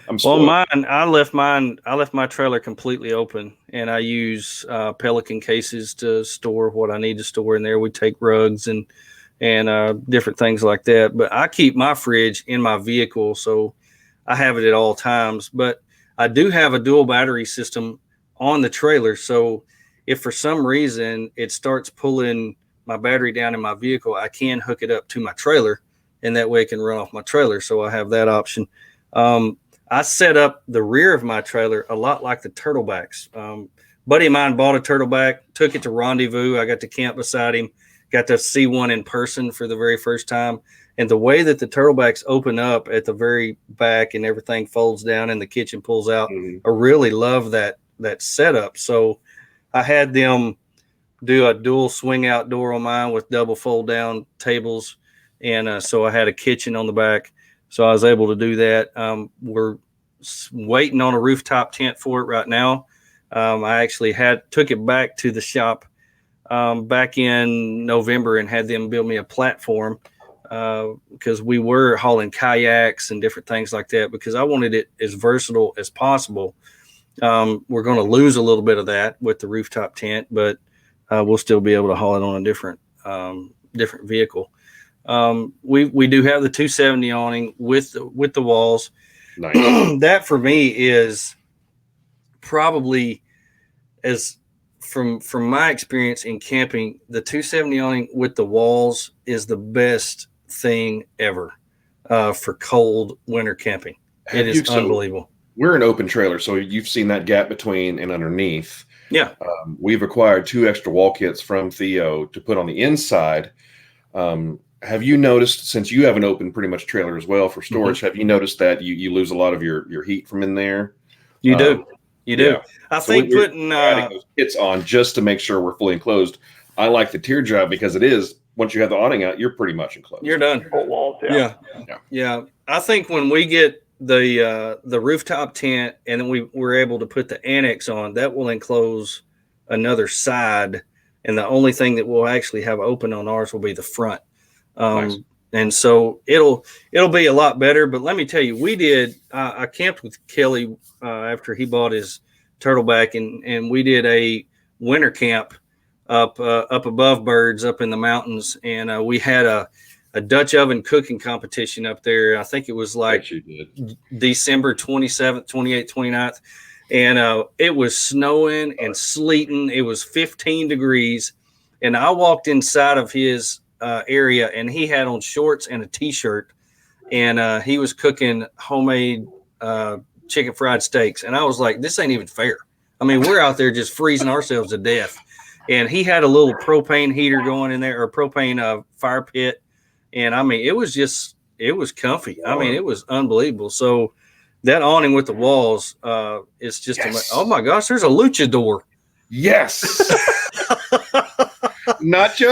I'm spoiled. Well, I left my trailer completely open, and I use Pelican cases to store what I need to store in there. We take rugs and different things like that. But I keep my fridge in my vehicle, so I have it at all times. But I do have a dual battery system on the trailer. So if for some reason it starts pulling my battery down in my vehicle, I can hook it up to my trailer, and that way it can run off my trailer. So I have that option. I set up the rear of my trailer a lot like the turtlebacks. Buddy of mine bought a turtleback, took it to Rendezvous. I got to camp beside him, got to see one in person for the very first time. And the way that the turtlebacks open up at the very back and everything folds down and the kitchen pulls out, I really love that setup. So I had them do a dual swing out door on mine with double fold down tables. And so I had a kitchen on the back. So I was able to do that. We're waiting on a rooftop tent for it right now. I actually took it back to the shop back in November and had them build me a platform because we were hauling kayaks and different things like that because I wanted it as versatile as possible. We're going to lose a little bit of that with the rooftop tent, but we'll still be able to haul it on a different vehicle. We do have the 270 awning with the walls. Nice. That for me is probably, as from my experience in camping, the 270 awning with the walls is the best thing ever for cold winter camping. It is unbelievable. We're an open trailer, so you've seen that gap between and underneath. Yeah. We've acquired 2 extra wall kits from Theo to put on the inside. Have you noticed, since you have an open pretty much trailer as well for storage, have you noticed that you lose a lot of your heat from in there? You do. Yeah. I think putting adding those kits on just to make sure we're fully enclosed. I like the teardrop because it is, once you have the awning out, you're pretty much enclosed. You're done. Full walls, Yeah. I think when we get the rooftop tent and then we're able to put the annex on, that will enclose another side, and the only thing that we'll actually have open on ours will be the front. Nice. And so it'll be a lot better. But let me tell you, I camped with Kelly after he bought his turtleback, and we did a winter camp up above Birds up in the mountains, and we had a Dutch oven cooking competition up there. I think it was like December 27th, 28th, 29th. And it was snowing and sleeting. It was 15 degrees. And I walked inside of his area, and he had on shorts and a T-shirt. And he was cooking homemade chicken fried steaks. And I was like, this ain't even fair. I mean, we're out there just freezing ourselves to death. And he had a little propane heater going in there, or propane fire pit. And I mean, it was comfy. I mean, it was unbelievable. So that awning with the walls is just, oh my gosh, there's a luchador. Yes. Nacho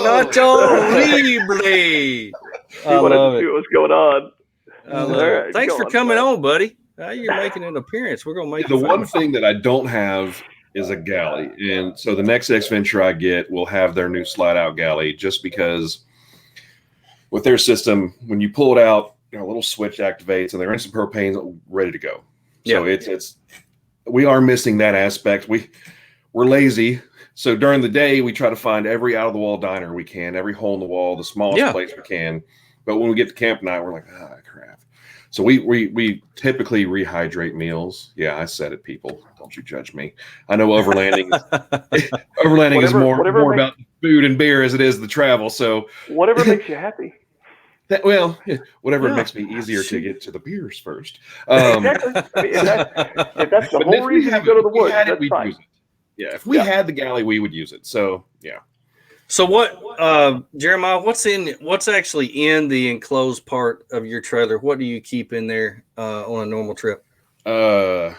I Libre. love it. See what's going on. Right, thanks for coming on, buddy. You're making an appearance. We're going to make the one thing that I don't have is a galley. And so the next X Venture I get will have their new slide out galley, just because with their system, when you pull it out, a little switch activates and they're in some propane ready to go. So we are missing that aspect. We're lazy. So during the day, we try to find every out of the wall diner we can, every hole in the wall, the smallest place we can. But when we get to camp night, we're like, crap. So we typically rehydrate meals. Yeah, I said it, people. Don't you judge me. I know overlanding is more about food and beer as it is the travel. So whatever makes you happy. Whatever makes me easier to get to the beers first. Exactly. If that's the whole reason you go to the woods, that's fine. Use it. Yeah, if we had the galley, we would use it. So yeah. So what, Jeremiah? What's actually in the enclosed part of your trailer? What do you keep in there on a normal trip? Our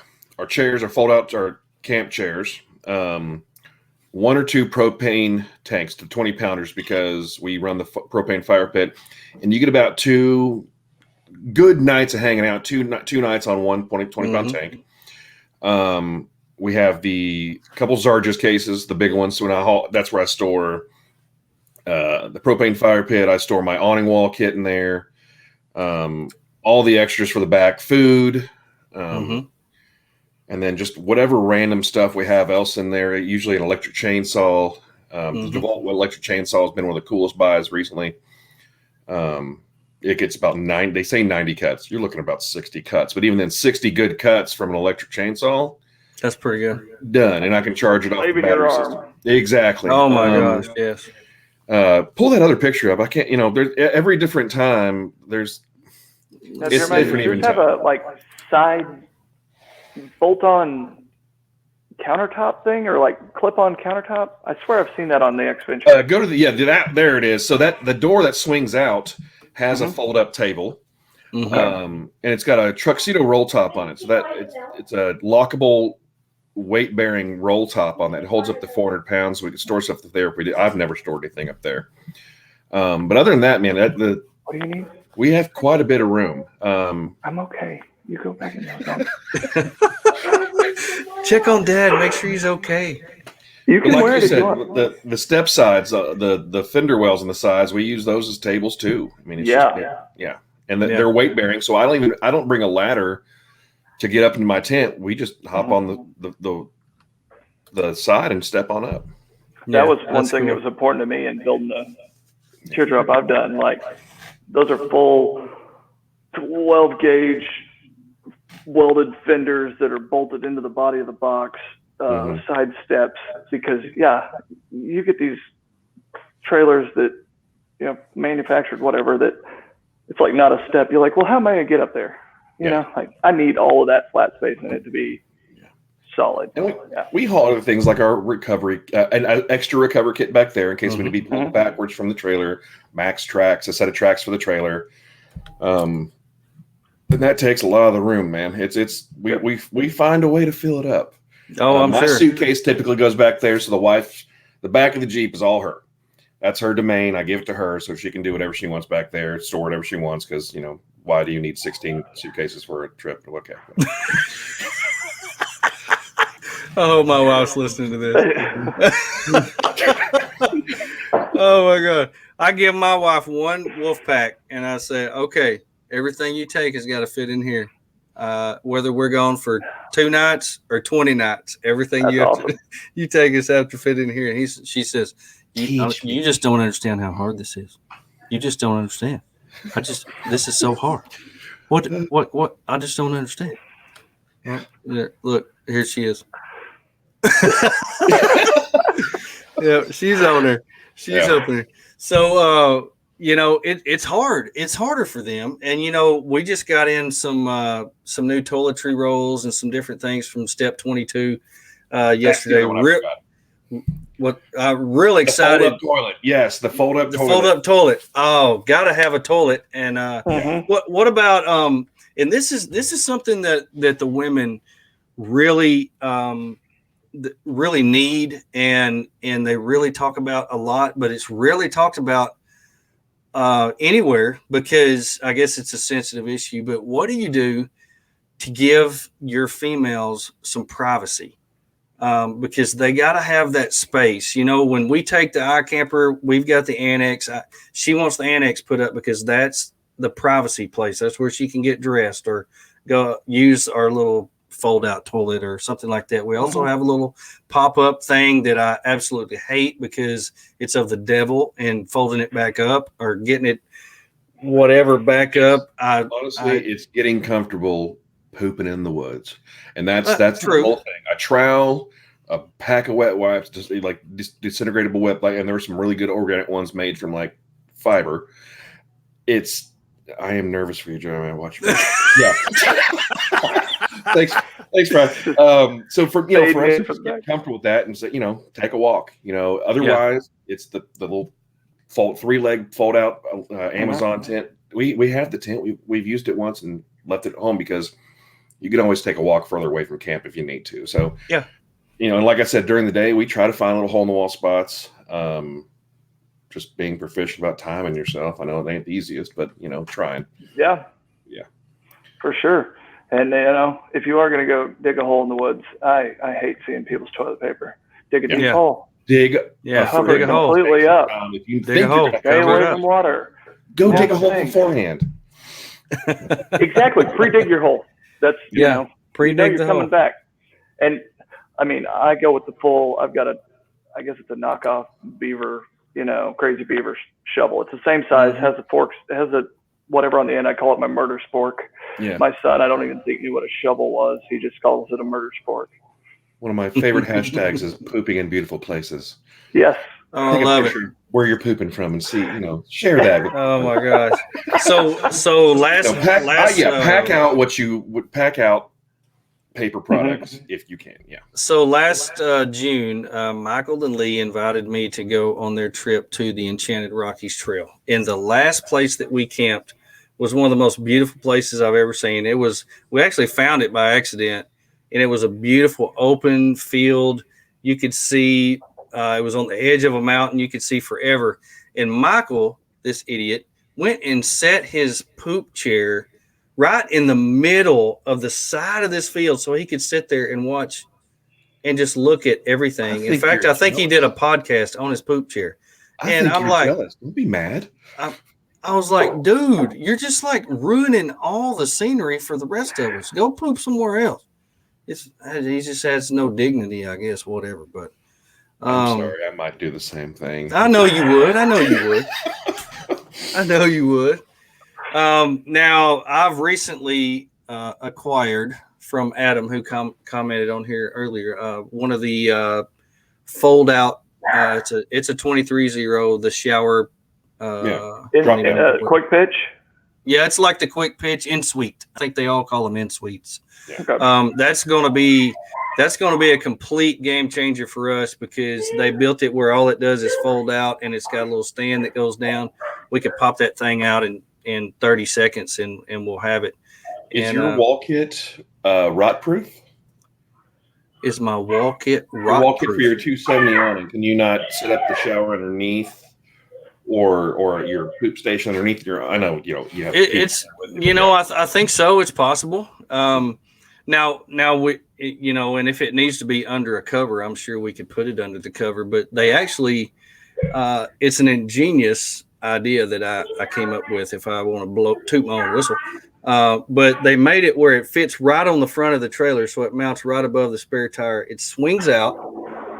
chairs are fold out, our camp chairs. 1 or 2 propane tanks to 20 pounders, because we run the propane fire pit, and you get about 2 good nights of hanging out. Two nights on one 20 pound tank. We have the couple Zarges cases, the big ones. So that's where I store the propane fire pit. I store my awning wall kit in there. All the extras for the back, food, and then just whatever random stuff we have else in there. Usually an electric chainsaw. The DeWalt electric chainsaw has been one of the coolest buys recently. It gets about 90. They say 90 cuts. You're looking at about 60 cuts, but even then, 60 good cuts from an electric chainsaw. That's pretty good. Done, and I can charge it off the battery system. Exactly. Oh my gosh, yes. Pull that other picture up. I can't. There's every different time. It's different. Does have a side bolt-on countertop thing, or clip-on countertop? I swear I've seen that on the X Venture. Go to there it is. So that the door that swings out has a fold-up table. And it's got a Truxedo roll top on it. So that it's a lockable, weight-bearing roll top on that. It holds up to 400 pounds, so we can store stuff there. I've never stored anything up there. But other than that, man, what do you need? We have quite a bit of room. I'm okay. You go back in there. Check on Dad. Make sure he's okay. You can wear it if you want. The step sides, the fender wells on the sides, we use those as tables too. I mean, it's and they're weight bearing. So I don't bring a ladder to get up into my tent. We just hop on the side and step on up. That was one thing that was important to me in building teardrop I've done, like those are full 12 gauge welded fenders that are bolted into the body of the box, side steps, because you get these trailers that, manufactured whatever, that it's like not a step. You're like, well, how am I gonna get up there? You know, like I need all of that flat space in it to be solid. And we haul other things like our recovery, an extra recovery kit back there in case we need to be pulled backwards from the trailer, max tracks, a set of tracks for the trailer. And that takes a lot of the room, man. We find a way to fill it up. Oh, I'm my sure. suitcase typically goes back there, so the back of the Jeep is all her. That's her domain. I give it to her so she can do whatever she wants back there, store whatever she wants, because, why do you need 16 suitcases for a trip? Okay. Oh, my wife's listening to this. Oh, my God. I give my wife one wolf pack, and I say, okay, everything you take has got to fit in here. Whether we're going for 2 nights or 20 nights, everything you take has have to fit in here. And she says, you just don't understand how hard this is. You just don't understand. This is so hard. What? I just don't understand. Look, here she is. Yeah, she's on there. She's up there. So, it's hard. It's harder for them. And, we just got in some new toiletry rolls and some different things from Step 22 yesterday. I'm really excited. The fold-up toilet. Yes, the fold-up toilet. Fold-up toilet. Oh, got to have a toilet. And what about and this is something that the women really really need and they really talk about a lot, but it's rarely talked about anywhere because I guess it's a sensitive issue. But what do you do to give your females some privacy? Because they got to have that space. When we take the iCamper, we've got the annex. She wants the annex put up because that's the privacy place. That's where she can get dressed or go use our little fold-out toilet or something like that. We also have a little pop-up thing that I absolutely hate because it's of the devil, and folding it back up or getting it whatever back up. Honestly, it's getting comfortable pooping in the woods, and that's true. The whole thing. A trowel, a pack of wet wipes, just like disintegratable wet wipe, and there were some really good organic ones made from like fiber. I am nervous for you, Jeremy. I watch you. Yeah. Thanks, Brian. So for us to get comfortable with that and say, take a walk. Otherwise it's the little three-leg fold-out Amazon tent. We have the tent. We've used it once and left it at home because you can always take a walk further away from camp if you need to. So and like I said, during the day we try to find little hole-in-the-wall spots. Just being proficient about timing yourself. I know it ain't the easiest, but trying. Yeah, for sure. And if you are going to go dig a hole in the woods, I hate seeing people's toilet paper. Dig a deep hole. Dig a hole completely up. If you dig a hole, stay away from water. Go dig a hole beforehand. Exactly. Pre-dig your hole. That's pre-dig the hole. Coming back. And I mean, I go with the full. I guess it's a knockoff beaver. Crazy beaver shovel. It's the same size, has the forks, has a whatever on the end. I call it my murder spork. Yeah. My son, I don't even think knew what a shovel was. He just calls it a murder spork. One of my favorite hashtags is pooping in beautiful places. Yes. I love it. Where you're pooping from and see, share that. Oh my gosh. So pack out what you would pack out. Paper products if you can. So last June, Michael and Lee invited me to go on their trip to the Enchanted Rockies Trail, and the last place that we camped was one of the most beautiful places I've ever seen. We actually found it by accident, and it was a beautiful open field. You could see it was on the edge of a mountain. You could see forever. And Michael, this idiot, went and set his poop chair right in the middle of the side of this field so he could sit there and watch and just look at everything. In fact, I think he did a podcast on his poop chair. And I'm like, don't be mad. I was like, dude, you're just like ruining all the scenery for the rest of us. Go poop somewhere else. He just has no dignity, I guess, whatever. But I'm sorry, I might do the same thing. I know you would. I know you would. Now, I've recently acquired from Adam, who commented on here earlier, one of the fold out. It's a 23-0, the shower. Quick pitch. Yeah, it's like the quick pitch in suite. I think they all call them in suites. Yeah. Okay. That's going to be a complete game changer for us because they built it where all it does is fold out and it's got a little stand that goes down. We could pop that thing out in 30 seconds and we'll have it. Is your wall kit rot proof? Is my wall kit Your rot wall kit proof? for your 270 awning? Can you not set up the shower underneath? Or your poop station underneath your. I know you have. I think so. It's possible. Now we and if it needs to be under a cover, I'm sure we could put it under the cover. But they actually, it's an ingenious idea that I came up with. If I want to toot my own whistle, but they made it where it fits right on the front of the trailer, so it mounts right above the spare tire. It swings out,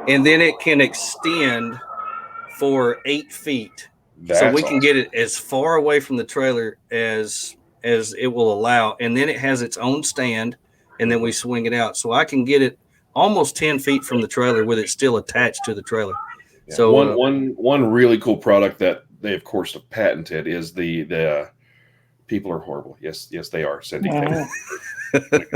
and then it can extend for 8 feet. So we can get it as far away from the trailer as it will allow, and then it has its own stand, and then we swing it out. So I can get it almost 10 feet from the trailer with it still attached to the trailer. Yeah. So one really cool product that they of course have patented is the people are horrible. Yes, they are. Cindy. That's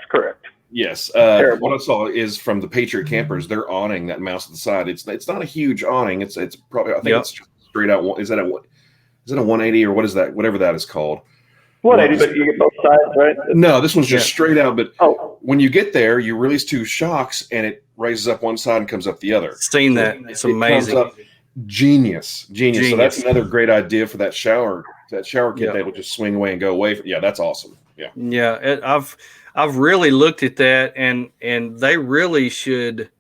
correct. Yes. What I saw is from the Patriot Campers, their awning that mounts at the side. It's not a huge awning. It's probably, I think it's just straight out. Is it a 180 or what is that? Whatever that is called. 180, but you get both sides, right? No, this one's just straight out. But when you get there, you release 2 shocks and it raises up one side and comes up the other. Seen that? It's amazing. Comes up, genius. So that's another great idea for that shower. That shower kit, they will just swing away and go away. That's awesome. Yeah. I've really looked at that, and they really should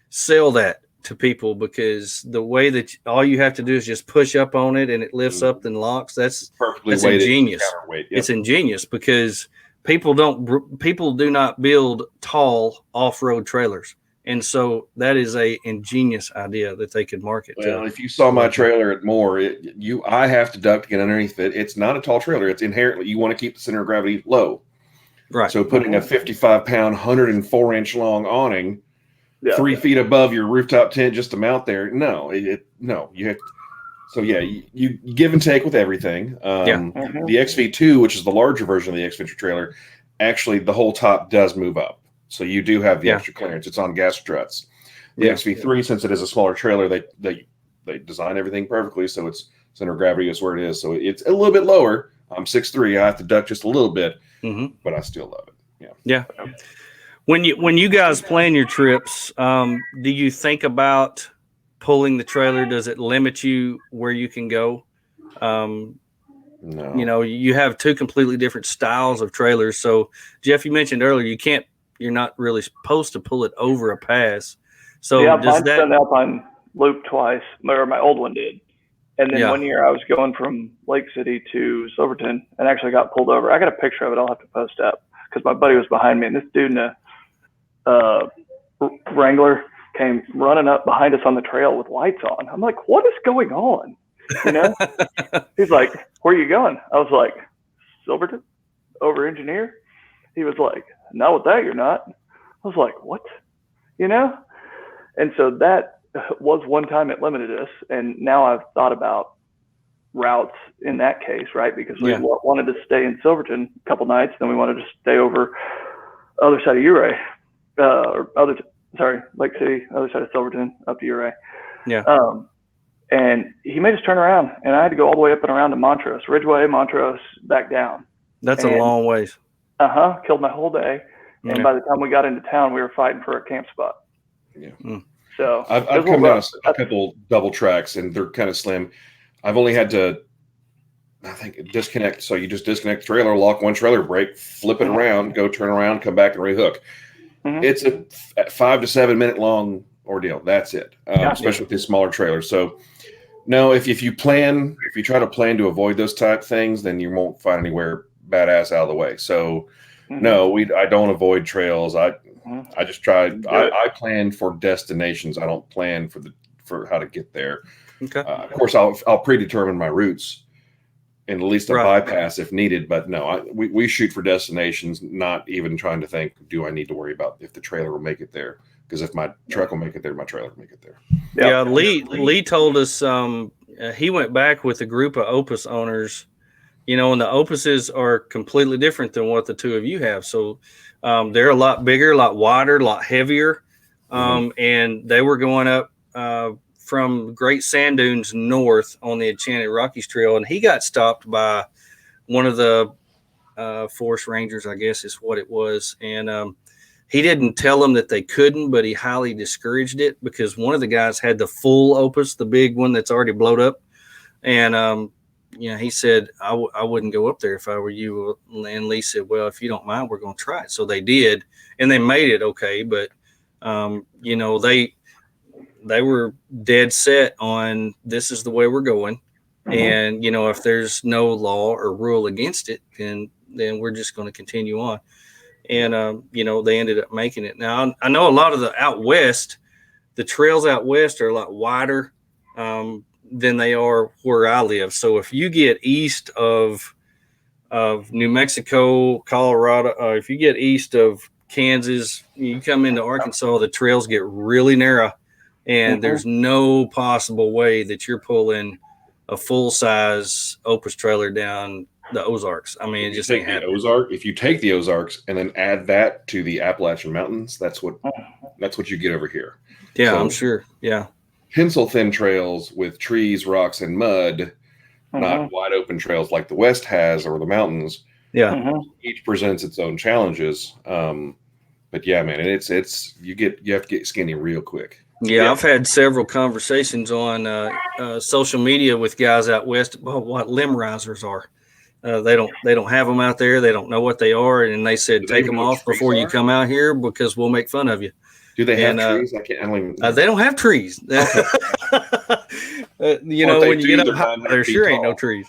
sell that to people because the way that all you have to do is just push up on it and it lifts up and locks. That's ingenious. Yep. It's ingenious because people do not build tall off-road trailers, and so that is a ingenious idea that they could market. Well, if you saw my trailer at Moore, I have to duck to get underneath it. It's not a tall trailer. It's inherently you want to keep the center of gravity low. Right. So putting a 55-pound, 104-inch long awning 3 feet above your rooftop tent just to mount there, no, you have to. So you give and take with everything. The XV2, which is the larger version of the Xventure trailer, actually the whole top does move up, so you do have the extra clearance. It's on gas struts. The XV3, since it is a smaller trailer, they design everything perfectly, so its center of gravity is where it is. So it's a little bit lower. I'm 6'3". I have to duck just a little bit. But I still love it. Yeah. When you guys plan your trips, do you think about pulling the trailer? Does it limit you where you can go? No. You have 2 completely different styles of trailers. So Jeff, you mentioned earlier you're not really supposed to pull it over a pass. So mine's done Alpine Loop twice, or my old one did. And then one year I was going from Lake City to Silverton and actually got pulled over. I got a picture of it. I'll have to post up because my buddy was behind me, and this dude in a Wrangler came running up behind us on the trail with lights on. I'm like, what is going on? He's like, where are you going? I was like, Silverton, over engineer. He was like, not with that, you're not. I was like, what? And so that was one time it limited us, and now I've thought about routes in that case, right? Because we wanted to stay in Silverton a couple nights, then we wanted to stay over other side of Ouray, Lake City, other side of Silverton up to Ouray. And he made us turn around, and I had to go all the way up and around to Montrose, Ridgeway, Montrose, back down. That's a long ways. Killed my whole day, and by the time we got into town, we were fighting for a camp spot. So I've come down a couple double tracks, and they're kind of slim. I've only had to, I think, disconnect. So you just disconnect the trailer, lock one trailer brake, flip it around, go turn around, come back and rehook. It's a 5 to 7 minute long ordeal. That's it, especially with these smaller trailers. So no, if you try to plan to avoid those type things, then you won't find anywhere badass out of the way. So no, I don't avoid trails. I just try. I plan for destinations. I don't plan for for how to get there. Okay. Of course, I'll predetermine my routes and at least a bypass if needed. But no, we shoot for destinations, not even trying to think, do I need to worry about if the trailer will make it there? Because if my truck will make it there, my trailer will make it there. Yeah, Lee told us he went back with a group of Opus owners, and the Opuses are completely different than what the two of you have. So they're a lot bigger, a lot wider, a lot heavier. And they were going up from Great Sand Dunes north on the Enchanted Rockies Trail. And he got stopped by one of the forest rangers, I guess is what it was. And he didn't tell them that they couldn't, but he highly discouraged it because one of the guys had the full Opus, the big one that's already blowed up. And, he said, I wouldn't go up there if I were you. And Lee said, well, if you don't mind, we're going to try it. So they did, and they made it okay. But, they were dead set on this is the way we're going. And, if there's no law or rule against it, then we're just going to continue on. And, they ended up making it. Now, I know a lot of the out west, the trails out west are a lot wider than they are where I live. So if you get east of New Mexico, Colorado, if you get east of Kansas, you come into Arkansas, the trails get really narrow. And there's no possible way that you're pulling a full-size Opus trailer down the Ozarks. I mean, it just ain't happening. If you take the Ozarks and then add that to the Appalachian Mountains, that's what you get over here. Yeah, so, I'm sure. Yeah. Pencil-thin trails with trees, rocks, and mud, not wide-open trails like the West has or the mountains. Yeah. Each presents its own challenges. But yeah, man, it's you have to get skinny real quick. Yeah, I've had several conversations on social media with guys out west about what limb risers are. They don't have them out there. They don't know what they are, and they said take them off before you come out here because we'll make fun of you. Do they have trees? I don't even know. They don't have trees. Okay. When you get up high, there sure ain't no trees.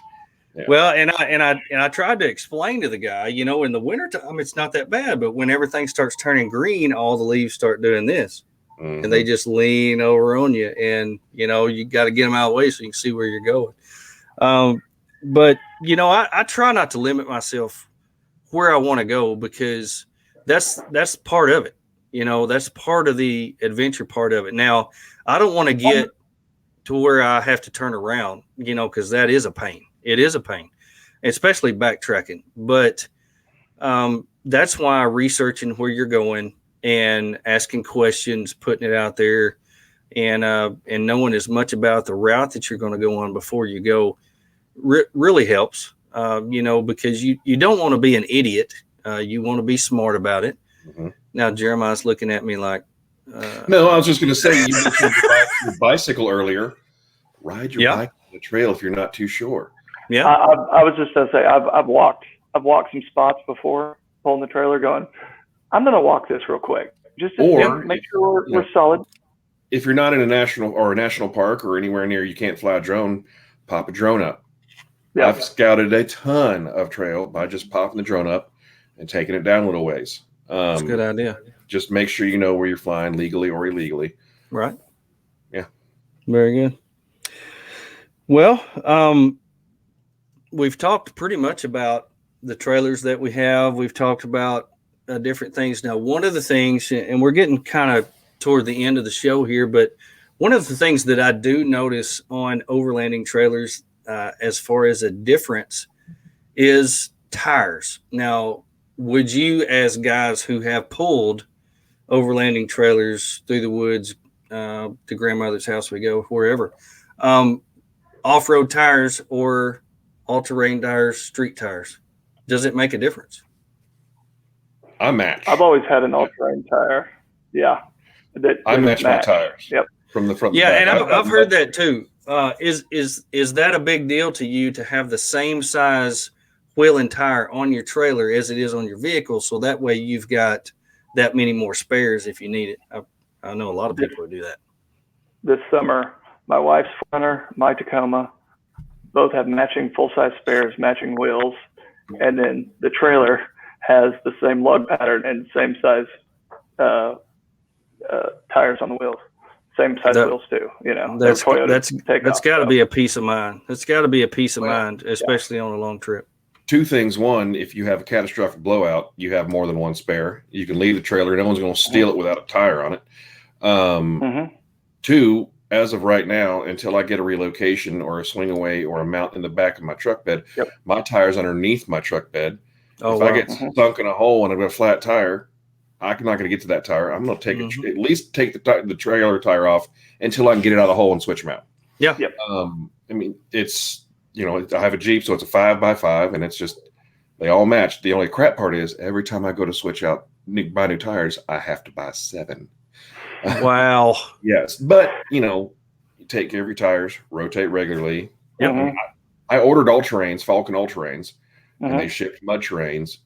Yeah. Well, and I tried to explain to the guy, in the wintertime it's not that bad, but when everything starts turning green, all the leaves start doing this. And they just lean over on you, and you got to get them out of the way so you can see where you're going. But I try not to limit myself where I want to go because that's part of it. That's part of the adventure part of it. Now, I don't want to get to where I have to turn around, because that is a pain. It is a pain, especially backtracking. But that's why researching where you're going and asking questions, putting it out there, and knowing as much about the route that you're going to go on before you go really helps, because you don't want to be an idiot. You want to be smart about it. Now, Jeremiah's looking at me like... No, I was just going to say, you mentioned your bicycle earlier. Ride your bike on the trail if you're not too sure. Yeah, I was just going to say, I've walked some spots before, pulling the trailer going, I'm going to walk this real quick, just to make sure we're solid. If you're not in a national park or anywhere near you can't fly a drone, pop a drone up. Yeah. I've scouted a ton of trail by just popping the drone up and taking it down a little ways. That's a good idea. Just make sure you know where you're flying legally or illegally. Right. Yeah. Very good. Well, we've talked pretty much about the trailers that we have. We've talked about different things. Now, one of the things, and we're getting kind of toward the end of the show here, but one of the things that I do notice on overlanding trailers as far as a difference is tires. Now, would you, as guys who have pulled overlanding trailers through the woods, to grandmother's house we go, wherever, off-road tires or all-terrain tires, street tires, does it make a difference? I match. I've always had an all-terrain tire. Yeah. I match my tires. Yep. From the front. Yeah, and I've heard that too. Is that a big deal to you to have the same size wheel and tire on your trailer as it is on your vehicle, so that way you've got that many more spares if you need it? I know a lot of people who do that. This summer, my wife's Runner, my Tacoma, both have matching full-size spares, matching wheels, and then the trailer has the same lug pattern and same size tires on the wheels. Same size wheels too. You know, that's that's got to be a peace of mind. That's got to be a peace of mind, especially on a long trip. Two things. One, if you have a catastrophic blowout, you have more than one spare. You can leave the trailer. No one's going to steal it without a tire on it. Two, as of right now, until I get a relocation or a swing away or a mount in the back of my truck bed, my tire's underneath my truck bed. If I get sunk in a hole and I've got a flat tire, I'm not going to get to that tire. I'm going to take at least take the trailer tire off until I can get it out of the hole and switch them out. Yeah. I mean, it's, you know, I have a Jeep, so it's a 5x5, and it's just, they all match. The only crap part is every time I go to switch out, buy new tires, I have to buy 7. Wow. Yes. But, you know, you take care of your tires, rotate regularly. I ordered all-terrains, Falcon all-terrains, and they shipped mud terrains,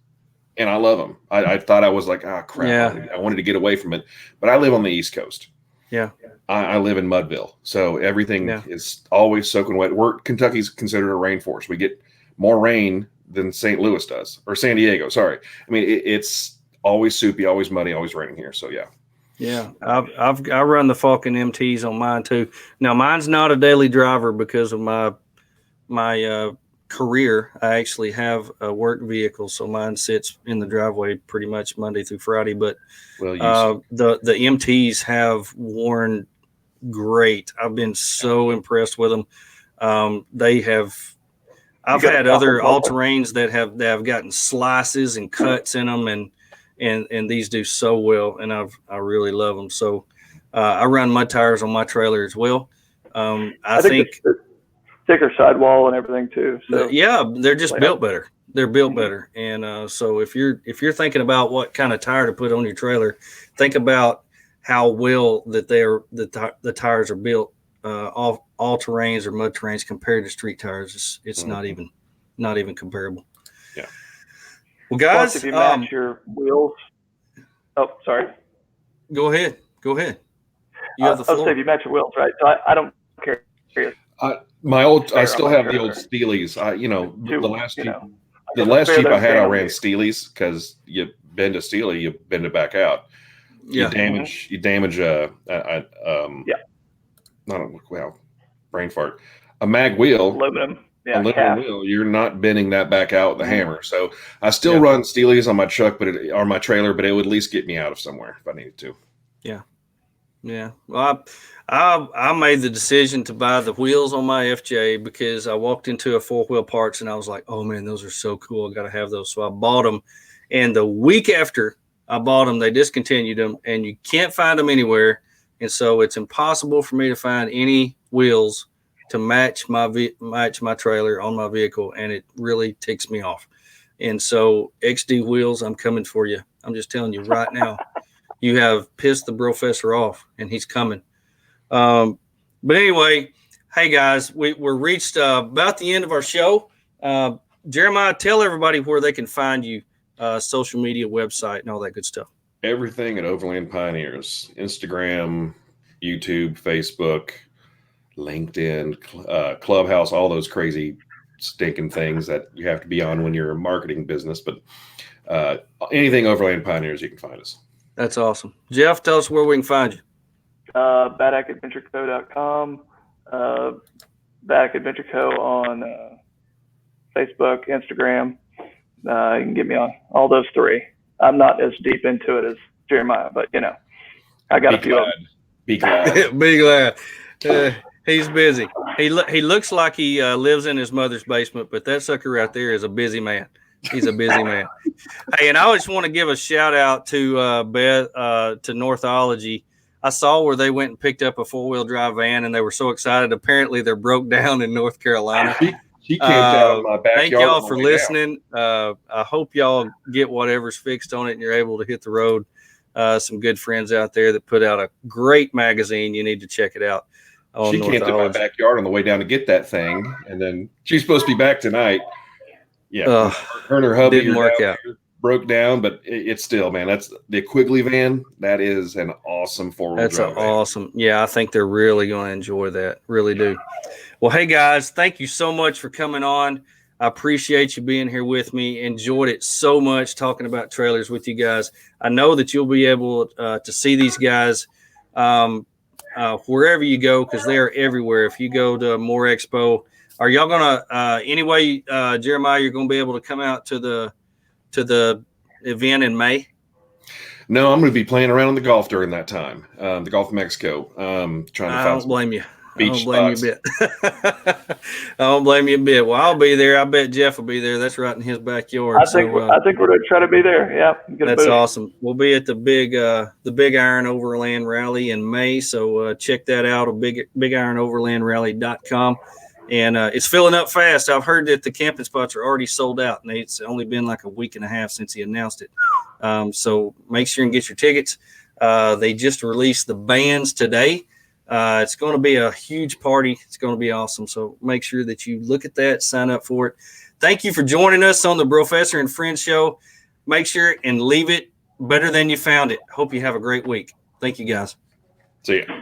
and I love them. I thought I was like, crap. Yeah. I wanted to get away from it, but I live on the East Coast. Yeah. I live in Mudville, so everything is always soaking wet. Kentucky's considered a rainforest. We get more rain than St. Louis does, or San Diego. Sorry. I mean, it's always soupy, always muddy, always raining here. So yeah. Yeah, I run the Falcon MTs on mine too. Now mine's not a daily driver because of my career. I actually have a work vehicle, so mine sits in the driveway pretty much Monday through Friday. But the MTs have worn great. I've been so impressed with them. They have. I've had other all-terrains that have gotten slices and cuts in them, and these do so well, and I really love them. So I run mud tires on my trailer as well. I think thicker sidewall and everything too. So they're just built better. They're built better, and so if you're thinking about what kind of tire to put on your trailer, think about how well that the tires are built. All terrains or mud terrains compared to street tires, it's not even comparable. Yeah. Well, guys, plus if you match your wheels. Oh, sorry. Go ahead. You have the floor. I'll say if you match your wheels, right? So I don't care. I still have the old Steelies. The last Jeep I had, I ran Steelies because you bend a Steely, you bend it back out. You damage brain fart. A mag wheel, aluminum wheel. You're not bending that back out with a hammer. So I still run Steelies on my truck, or my trailer, but it would at least get me out of somewhere if I needed to. Yeah. Well, I made the decision to buy the wheels on my FJ because I walked into a 4-wheel parts and I was like, oh man, those are so cool. I got to have those. So I bought them. And the week after I bought them, they discontinued them and you can't find them anywhere. And so it's impossible for me to find any wheels to match my trailer on my vehicle. And it really ticks me off. And so XD wheels, I'm coming for you. I'm just telling you right now. You have pissed the BROfessor off, and he's coming. But anyway, hey, guys, we're reached about the end of our show. Jeremiah, tell everybody where they can find you, social media, website, and all that good stuff. Everything at Overland Pioneers. Instagram, YouTube, Facebook, LinkedIn, Clubhouse, all those crazy stinking things that you have to be on when you're a marketing business. But anything Overland Pioneers, you can find us. That's awesome. Jeff, tell us where we can find you. BadacAdventureCo.com, Badac Adventure Co. on Facebook, Instagram. You can get me on all those 3. I'm not as deep into it as Jeremiah, but I got a few of them. Be glad. Be glad. He's busy. He looks like he lives in his mother's basement, but that sucker right there is a busy man. He's a busy man. Hey, and I just want to give a shout out to Beth, to Northology. I saw where they went and picked up a 4-wheel drive van, and they were so excited. Apparently, they're broke down in North Carolina. She camped out in my backyard. Thank y'all for listening. I hope y'all get whatever's fixed on it, and you're able to hit the road. Some good friends out there that put out a great magazine. You need to check it out. She camped in my backyard on the way down to get that thing, and then she's supposed to be back tonight. Yeah, her and her hubby didn't work out. Broke down, but it's still, man. That's the Quigley van. That is an awesome 4-wheel drive. Awesome. Yeah, I think they're really going to enjoy that. Really do. Well, hey guys, thank you so much for coming on. I appreciate you being here with me. Enjoyed it so much talking about trailers with you guys. I know that you'll be able to see these guys wherever you go, because they are everywhere. If you go to More Expo, are y'all gonna anyway, Jeremiah? You're gonna be able to come out to the event in May. No, I'm going to be playing around on the golf during that time. The Gulf of Mexico. Trying to I find don't blame you. I beach don't blame spots. you a bit. I don't blame you a bit. Well, I'll be there. I bet Jeff will be there. That's right in his backyard. I think we're going to try to be there. Yeah, that's awesome. We'll be at the Big Iron Overland Rally in May. So check that out at bigironoverlandrallye.com. And it's filling up fast. I've heard that the camping spots are already sold out, and it's only been like a week and a half since he announced it. So make sure and get your tickets. They just released the bands today. It's going to be a huge party. It's going to be awesome. So make sure that you look at that, sign up for it. Thank you for joining us on the BROfessor and Friends show. Make sure and leave it better than you found it. Hope you have a great week. Thank you, guys. See ya.